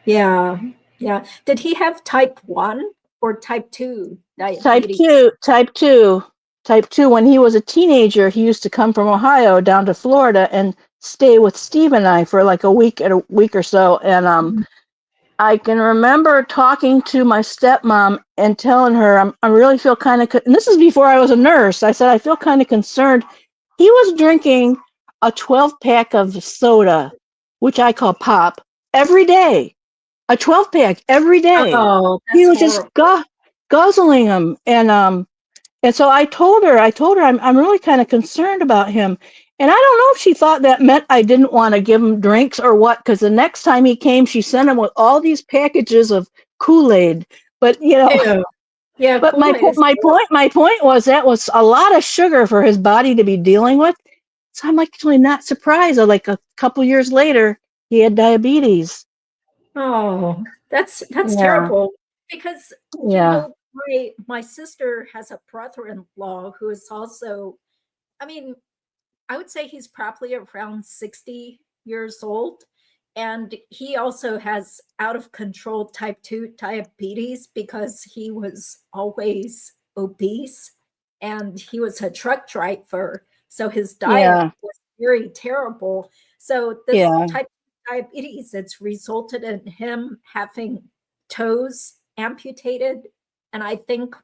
Yeah. Yeah. Did he have type 1 or type 2 Type diabetes? two, type two, type two. When he was a teenager, he used to come from Ohio down to Florida and stay with Steve and I for like a week or so. And Mhm. I can remember talking to my stepmom and telling her, I really feel kind of, and this is before I was a nurse. I said, I feel kind of concerned. He was drinking a 12 pack of soda, which I call pop, every day. A 12 pack every day. Oh, He that's was just horrible. guzzling them. And so I told her I'm really kind of concerned about him. And I don't know if she thought that meant I didn't want to give him drinks or what, because the next time he came, she sent him with all these packages of Kool-Aid. But Ew. Yeah, but Kool-Aid is horrible. my point was that was a lot of sugar for his body to be dealing with. So I'm actually not surprised that like a couple years later he had diabetes. Oh, that's Yeah, terrible because yeah. my sister has a brother-in-law who is also, I mean, I would say he's probably around 60 years old, and he also has out of control type 2 diabetes because he was always obese. and he was a truck driver. So his Yeah. diet was very terrible. So this Yeah. type of diabetes, it's resulted in him having toes amputated. And I think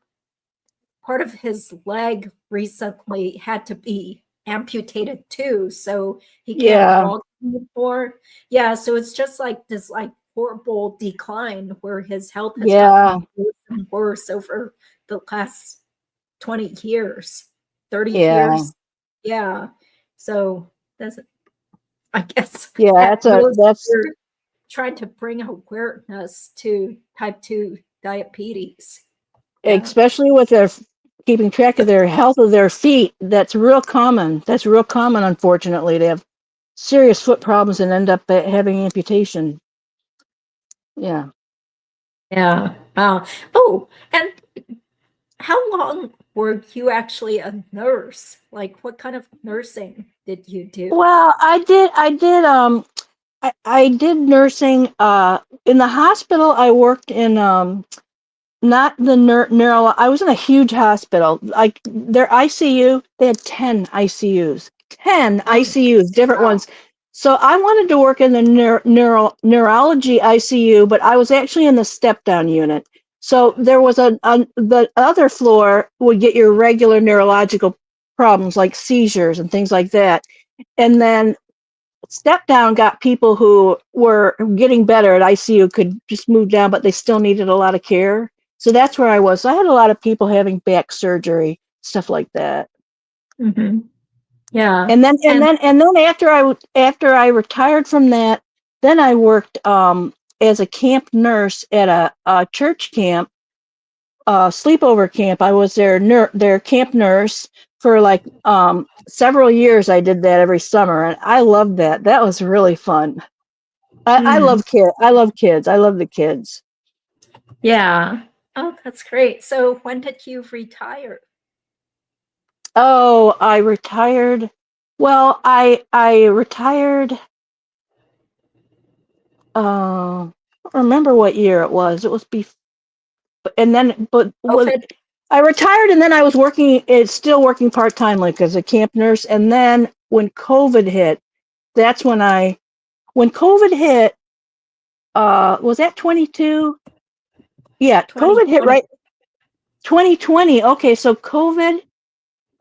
part of his leg recently had to be amputated too. So he can't Yeah. walk anymore. Yeah. So it's just like this like horrible decline where his health has Yeah. gotten worse and worse over the last 20 years, 30 Yeah. years. Yeah. So that's, I guess, Yeah. at most That's we're trying to bring awareness to type 2 diabetes. Yeah. especially with their keeping track of their health of their feet. That's real common. That's real common, unfortunately. They have serious foot problems and end up having amputation. Yeah. Yeah. Wow. Oh, and how long were you actually a nurse? Like, what kind of nursing did you do? Well, I did nursing in the hospital. I worked in not the neuro. I was in a huge hospital. Like their ICU, they had 10 ICUs, 10 Oh, ICUs, different wow. ones. So I wanted to work in the neurology ICU, but I was actually in the step down unit. So there was the other floor would get your regular neurological problems like seizures and things like that. And then step down got people who were getting better at ICU could just move down, but they still needed a lot of care. So that's where I was. So I had a lot of people having back surgery, stuff like that. Mm-hmm. Yeah. And then after I retired from that, then I worked as a camp nurse at a church camp, sleepover camp. I was their camp nurse for like several years. I did that every summer, and I loved that. That was really fun. I Mm, love kids. I love kids. I love the kids. yeah. Oh, that's great. So when did you retire? Oh, I retired. Well, I retired. I don't remember what year it was. It was before, and then COVID? I retired, and then I was working. It's still working part time, like as a camp nurse. And then when COVID hit, that's when COVID hit. Was that 22? Yeah, COVID hit 2020. right 2020. Okay, so COVID.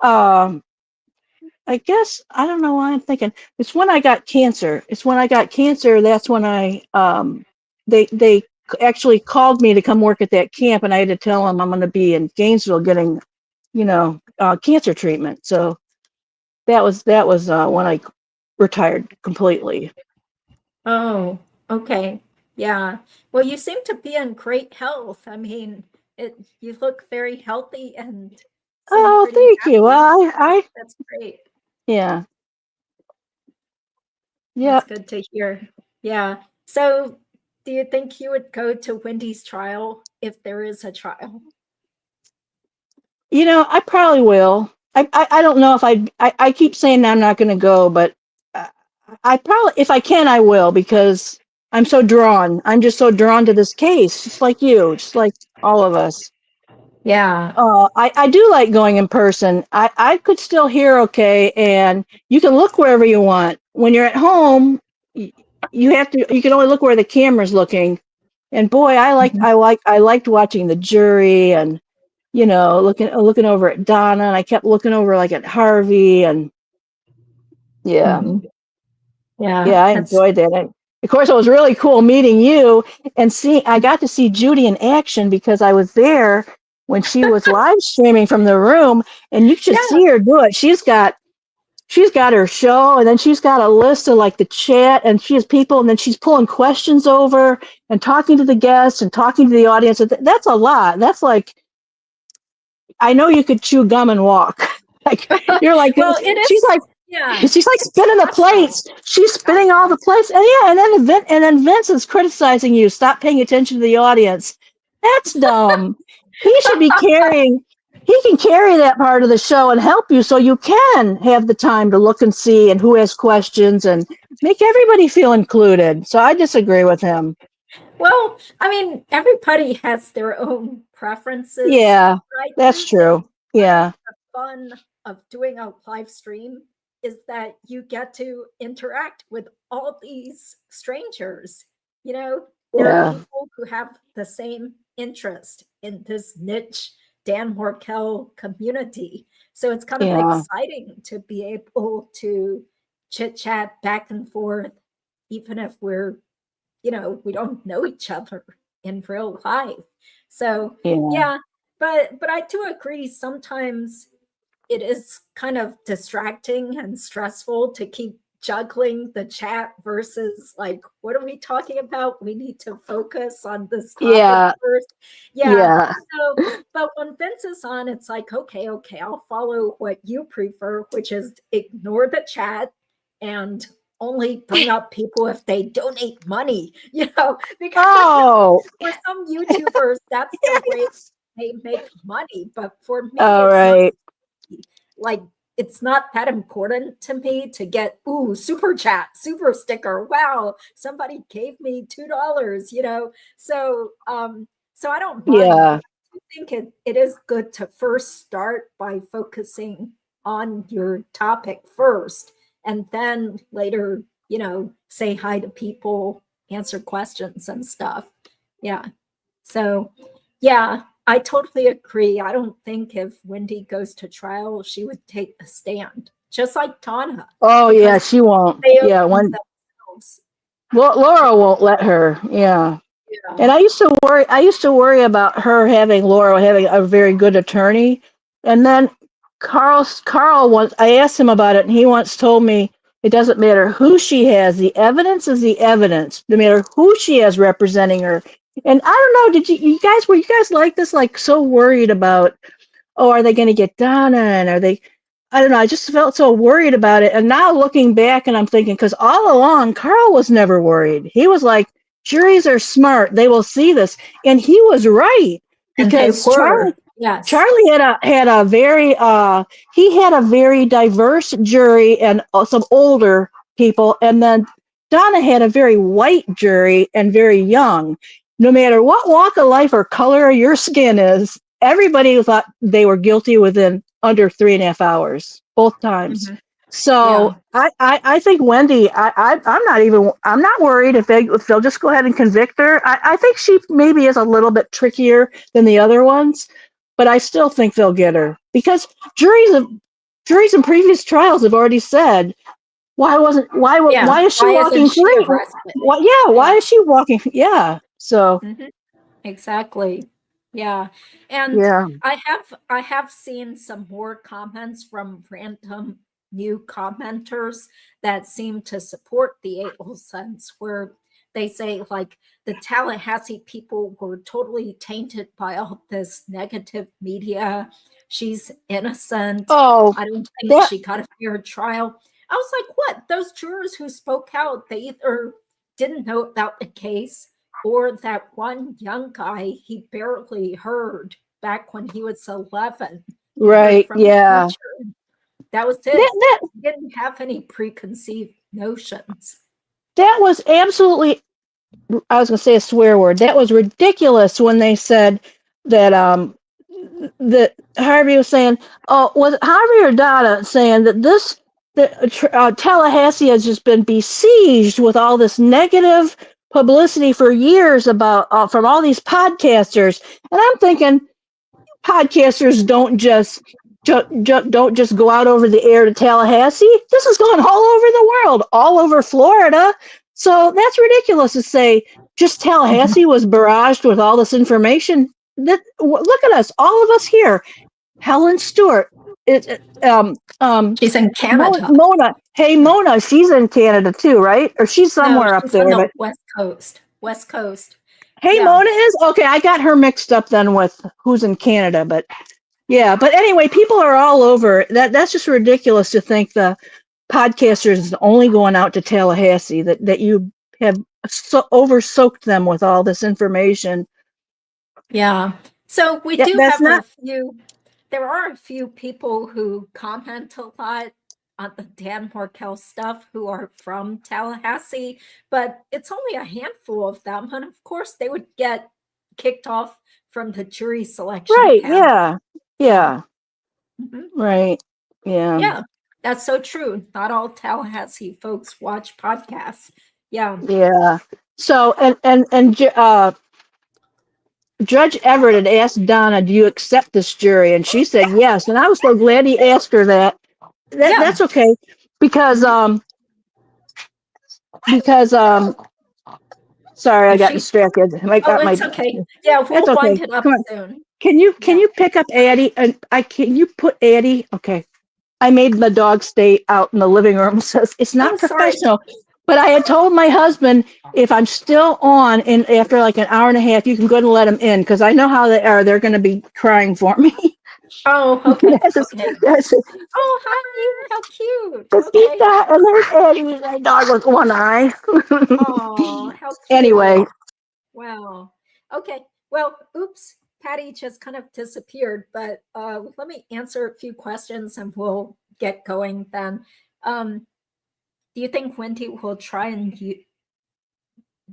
Um, I guess I don't know why I'm thinking it's when I got cancer. It's when I got cancer. That's when they actually called me to come work at that camp, and I had to tell them I'm going to be in Gainesville getting, cancer treatment. So that was when I retired completely. Oh, okay. Yeah. Well, you seem to be in great health. I mean, you look very healthy and seem Oh, pretty thank you. happy. Well, I That's great. yeah, yeah. That's good to hear. Yeah. So, do you think you would go to Wendy's trial if there is a trial? I probably will. I don't know if I keep saying I'm not going to go, but uh, I probably, if I can, I will because I'm so drawn. I'm just so drawn to this case, just like you, just like all of us. Yeah. I do like going in person. I could still hear okay, and you can look wherever you want. When you're at home, you can only look where the camera's looking. And boy, Mhm. I liked watching the jury and looking over at Donna, and I kept looking over like at Harvey, and yeah, Mhm. Yeah. yeah, I That's enjoyed that. And of course, it was really cool meeting you and I got to see Judy in action because I was there when she was live streaming from the room, and you should yeah. see her do it. She's got her show, and then she's got a list of like the chat, and she has people, and then she's pulling questions over and talking to the guests and talking to the audience. That's a lot. That's like, I know you could chew gum and walk. Like you're like Well, it she's is. like Yeah. she's like spinning the Stressful. plates. She's spinning all the plates. And yeah, and then Vince is criticizing you. Stop paying attention to the audience. That's dumb. He should be carrying he can carry that part of the show and help you so you can have the time to look and see and who has questions and make everybody feel included. So I disagree with him. Well, I mean, everybody has their own preferences. Yeah, I that's do think true. one of Yeah. fun of doing a live stream is that you get to interact with all these strangers. You know, there are Yeah. people who have the same interest in this niche Dan Markel community. So it's kind of Yeah. exciting to be able to chit chat back and forth, even if we're, we don't know each other in real life. So Yeah. yeah, but I do agree sometimes it is kind of distracting and stressful to keep juggling the chat versus like, what are we talking about? We need to focus on this topic Yeah. first. Yeah. Yeah. So, but when Vince is on, it's like, okay, I'll follow what you prefer, which is ignore the chat and only bring up people if they donate money, because Oh. for some YouTubers, that's the way they make money. But for me, All it's not right. like, it's not that important to me to get super chat, super sticker. Wow, somebody gave me $2, so I don't mind, Yeah. but I think it is good to first start by focusing on your topic first, and then later, say hi to people, answer questions and stuff. Yeah. So yeah, I totally agree. I don't think if Wendi goes to trial, she would take a stand, just like Donna, Oh yeah, because she won't. they Yeah, open when themselves to, Laura won't let her. Yeah. yeah. And I used to worry about Laura having a very good attorney. And then Carl once, I asked him about it and he once told me it doesn't matter who she has. The evidence is the evidence, no matter who she has representing her. And I don't know, were you guys like this, like so worried about, oh, are they going to get Donna? And I don't know. I just felt so worried about it. And now looking back and I'm thinking, because all along, Carl was never worried. He was like, juries are smart. They will see this. And he was right, And they because were, yes. Charlie had a very diverse jury and some older people. And then Donna had a very white jury and very young. No matter what walk of life or color your skin is, everybody thought they were guilty within under 3.5 hours, both times. Mhm. So Yeah. I think Wendi, I'm not worried if they'll just go ahead and convict her. I think she maybe is a little bit trickier than the other ones, but I still think they'll get her, because juries in previous trials have already said, Yeah. why is she Why isn't walking she free? arrested? Why Yeah. is she walking? Yeah. So Mhm. Exactly. Yeah. And yeah. I have seen some more comments from random new commenters that seem to support the Adelsons, where they say like the Tallahassee people were totally tainted by all this negative media. She's innocent. Oh, I don't think that she got a fair trial. I was like, what? Those jurors who spoke out, they either didn't know about the case, or that one young guy he barely heard back when he was 11. He heard right. from a Yeah. teacher. That was That it. that He didn't have any preconceived notions. that was absolutely, I was going to say a swear word. That was ridiculous when they said that that Harvey was saying, oh, was it Harvey or Donna saying that Tallahassee has just been besieged with all this negative publicity for years about from all these podcasters. And I'm thinking, podcasters don't just go out over the air to Tallahassee. This is going all over the world, all over Florida. So that's ridiculous to say just Mhm. Tallahassee was barraged with all this information. Look at us, all of us here. Helen Stewart, She's in Canada. Mona. Hey, Mona, she's in Canada too, right? Or she's No, somewhere up she's on there. the But West Coast. West Coast. hey, Yeah. Mona is okay. I got her mixed up then with who's in Canada, but yeah, but anyway, people are all over. That's just ridiculous to think the podcasters is only going out to Tallahassee, that you have over soaked them with all this information. Yeah. So we Yeah, do that's have not there are a few people who comment a lot on the Dan Markel stuff who are from Tallahassee, but it's only a handful of them. And of course, they would get kicked off from the jury selection right. panel. Yeah. Yeah. Yeah. Mhm. Right. Yeah. Yeah, that's so true. Not all Tallahassee folks watch podcasts. Yeah. Yeah. So Judge Everett had asked Donna, "Do you accept this jury?" And she said yes. And I was so glad he asked her that. Yeah. That's okay because Mhm. because sorry, I If got she, distracted. I oh, got my. it's okay. Yeah, That's we'll okay. wind it up Come on. soon. Can you Yeah. pick up Addie? And can you put Addie? Okay. I made the dog stay out in the living room, so it's Oh, not sorry. professional. But I had told my husband if I'm still on in after like an hour and a half, you can go and let them in because I know how they are. They're going to be crying for me. Oh, okay. that's Okay. that's Oh, hi. How cute. Okay. Pepita, and there's Addie, my dog with one eye. Oh, how Anyway, cute. Wow. Okay. Well, oops. Patty just kind of disappeared, but let me answer a few questions and we'll get going then. Do you think Wendy will try and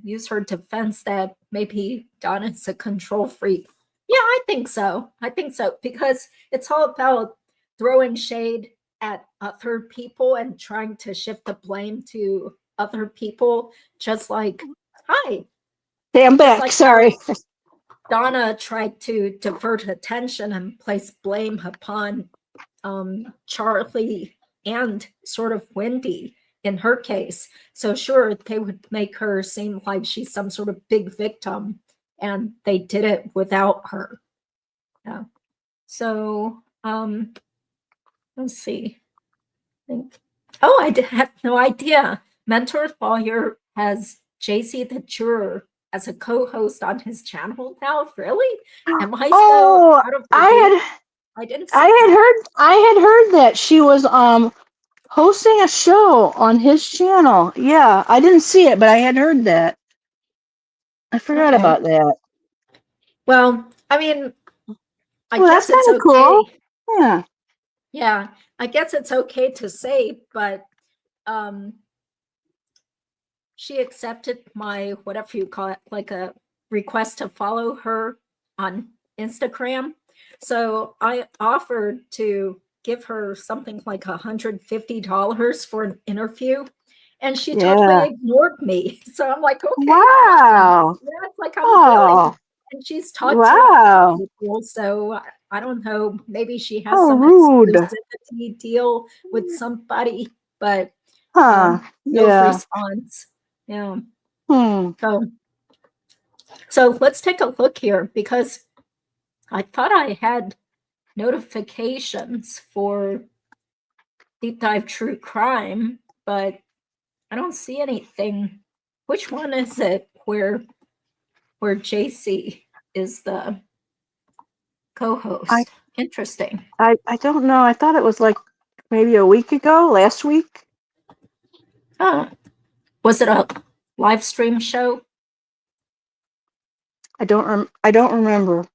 use her defense that maybe Donna's a control freak? Yeah, I think so. I think so because it's all about throwing shade at other people and trying to shift the blame to other people, just like, hi, hey, I'm just back. like how Sorry. Donna tried to divert attention and place blame upon Charlie and sort of Wendy in her case. So sure, they would make her seem like she's some sort of big victim, and they did it without her. Yeah. So let's see. I think. Oh, had no idea. Mentor Lawyer has JC the Juror as a co-host on his channel now. Really? Am I so Oh, out of the I loop? had I didn't I see had that. heard that she was hosting a show on his channel. Yeah, I didn't see it, but I had heard that. I forgot Okay. about that. Well, I mean, I Well, that's guess it's kind of cool. okay. Yeah. Yeah, I guess it's okay to say, but um, she accepted my whatever you call it, like a request to follow her on Instagram. So I offered to give her something like $150 for an interview, and she totally Yeah. ignored me. So I'm like, okay, fine. Wow. Yeah, it's like I'm willing. Oh, And she's talked to a wow. few people, so I don't know. Maybe she has How some rude. exclusivity deal with somebody, but Huh. no Yeah. response. Yeah. Hmm. So let's take a look here because I thought I had notifications for Deep Dive True Crime, but I don't see anything. Which one is it where JC is the I, co-host? Interesting. I don't know. I thought it was like maybe a week ago, last week. Was it a live stream show? I don't remember.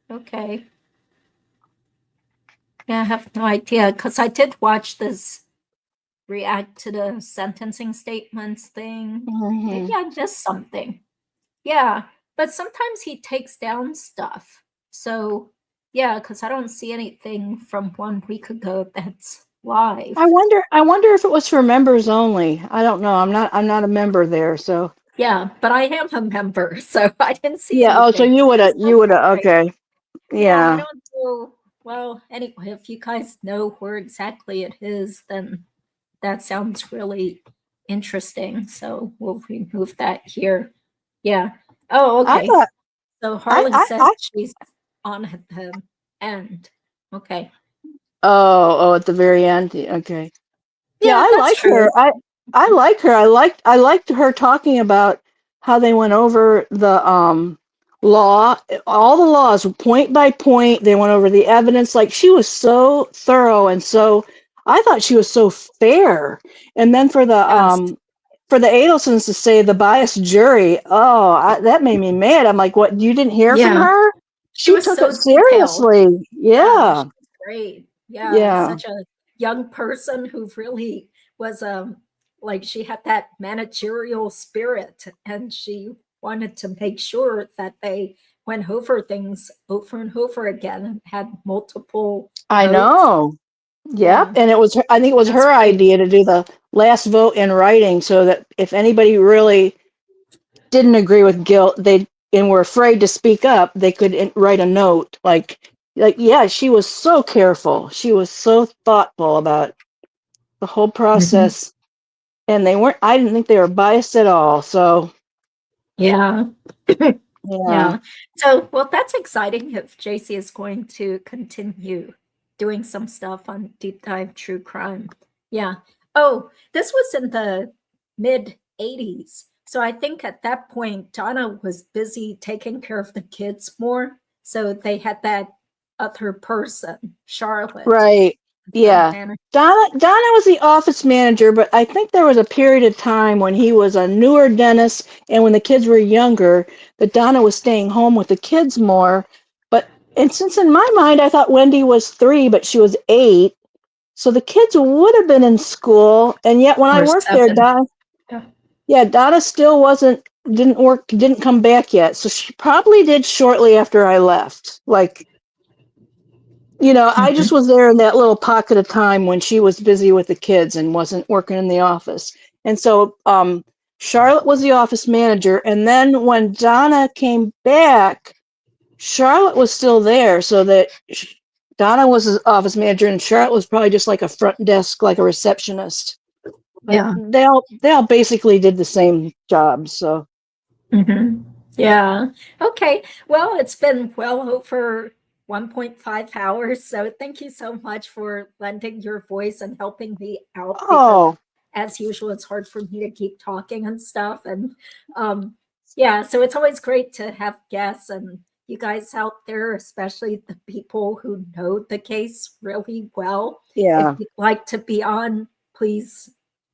Okay. Yeah, I have no idea because I did watch this react to the sentencing statements thing. Maybe Mhm. I missed something. Yeah, but sometimes he takes down stuff. So, yeah, because I don't see anything from 1 week ago that's live. I wonder if it was for members only. I don't know. I'm not a member there, so Yeah, but I am a member, so I didn't see yeah. Oh, so anything. you would have Okay. okay. Yeah, I Yeah. don't know. Well, anyway, if you guys know where exactly it is, then that sounds really interesting. So we'll remove that here. Yeah. Oh, I okay. thought So Harley says I she's on the end. Okay. oh, at the very end. Okay. Yeah, Yeah, I that's like true. her. I like her. I liked her talking about how they went over the law, all the laws point by point. They went over the evidence. Like she was so thorough and so I thought she was so fair. And then Yes. for the Adelsons to say the biased jury, oh, that made me mad. I'm like, what? You didn't hear from Yeah. her? She She was took it so detailed. seriously. Yeah, Yeah. she was great. Yeah, Yeah. such a young person who really was like she had that managerial spirit and she wanted to make sure that they went over things over and over again and had multiple I votes. know. Yeah, Yep. And I think it was that's her great. idea to do the last vote in writing so that if anybody really didn't agree with guilt, and were afraid to speak up, they could write a note. Yeah, she was so careful. She was so thoughtful about the whole Mhm. process. And I didn't think they were biased at all. So, Yeah. yeah. Yeah. So, well, that's exciting if JC is going to continue doing some stuff on Deep Dive True Crime. Yeah. Oh, this was in the mid 80s. So I think at that point, Donna was busy taking care of the kids more. So they had that other person, Charlotte. Right. the Yeah. manager. Donna was the office manager, but I think there was a period of time when he was a newer dentist and when the kids were younger, that Donna was staying home with the kids more. And since in my mind I thought Wendi was 3, but she was 8, so the kids would have been in school. And yet when I Or worked there, 7. Donna still didn't come back yet. So she probably did shortly after I left. I just Mhm. was there in that little pocket of time when she was busy with the kids and wasn't working in the office. And so Charlotte was the office manager. And then when Donna came back, Charlotte was still there. So that Donna was the office manager and Charlotte was probably just like a front desk, like a receptionist. But Yeah. they all basically did the same job. So Mhm. Yeah. Okay. Well, it's been well over 1.5 hours. So thank you so much for lending your voice and helping me out because oh as usual, it's hard for me to keep talking and stuff. And yeah, so it's always great to have guests and you guys out there, especially the people who know the case really well. If yeah. you'd like to be on, please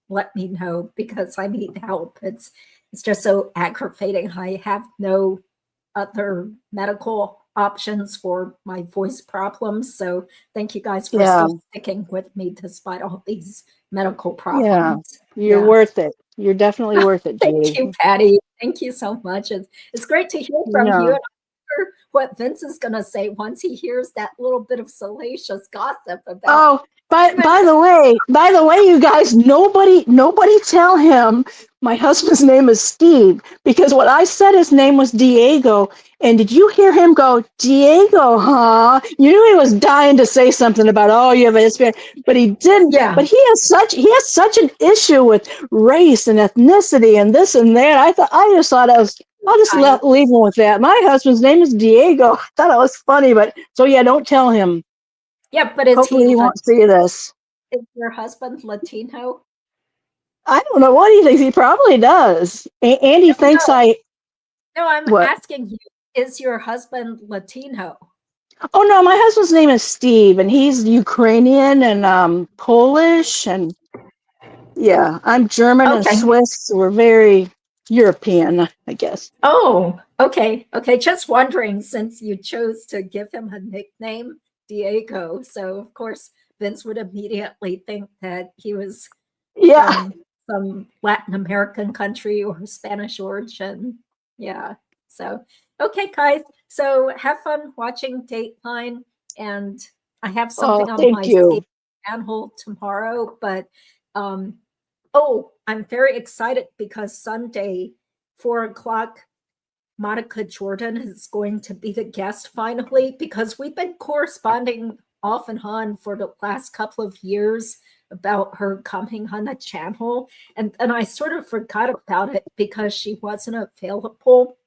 let me know because I need help. It's just so aggravating. I have no other medical options for my voice problems. So thank you guys for Yeah. still sticking with me despite all these medical Yeah. problems. You're Yeah. worth it. You're definitely worth it, Thank Judy. you, Patty. Thank you so much. It's great to hear from you. Yeah. And I'm sure what Vince is going to say once he hears that little bit of salacious gossip about. Oh, by the way, you guys, nobody tell him my husband's name is Steve because what I said his name was Diego. And did you hear him go, Diego, huh? You knew he was dying to say something about, oh, you have a Hispanic, but he didn't. Yeah. But he has such an issue with race and ethnicity and this and that. I'll just leave him with that. My husband's name is Diego. I thought it was funny, but so yeah, don't tell him. Yeah, but is Hopefully he won't see this. is your husband Latino? I don't know what he thinks. He probably does. And he thinks No, no, I'm what? asking you, is your husband Latino? Oh no, my husband's name is Steve, and he's Ukrainian and Polish, and yeah, I'm German and Okay. Swiss. So we're very European, I guess. Oh, okay. Okay. Just wondering since you chose to give him a nickname, Diego. So, of course, Vince would immediately think that he was Yeah. from some Latin American country or Spanish origin. Yeah. So, okay, guys. So, have fun watching Dateline. And I have Oh, something on thank my you. channel tomorrow, but oh, I'm very excited because Sunday, 4 o'clock, Monica Jordan is going to be the guest finally because we've been corresponding off and on for the last couple of years about her coming on the channel. And I sort of forgot about it because she wasn't available.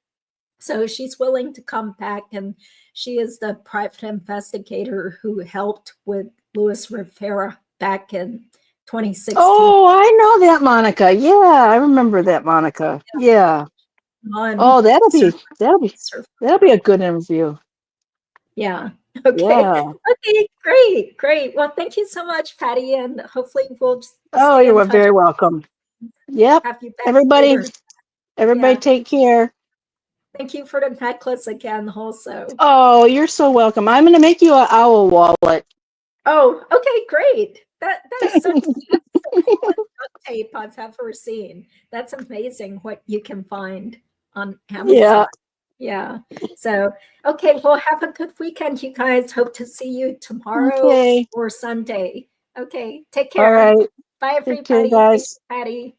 So she's willing to come back, and she is the private investigator who helped with Luis Rivera back in 2016. Oh, I know that Monica. Yeah, I remember that Monica. Yeah. On Oh, that'll be a good interview. Yeah. Okay. Yeah. Okay. Great. Great. Well, thank you so much, Patty, and hopefully we'll Oh, stay you in are touch. very welcome. Yep. Have you back Everybody, later. everybody, Yeah. take care. Thank you for the necklace again, also. Oh, you're so welcome. I'm going to make you an owl wallet. Oh, okay. Great. That is such that's the coolest duct tape I've ever seen. That's amazing what you can find on Amazon. Yeah. Yeah. So, okay. Well, have a good weekend, you guys. Hope to see you tomorrow Okay. or Sunday. Okay. Take All care. right. Bye, You too, everybody. guys. Patty.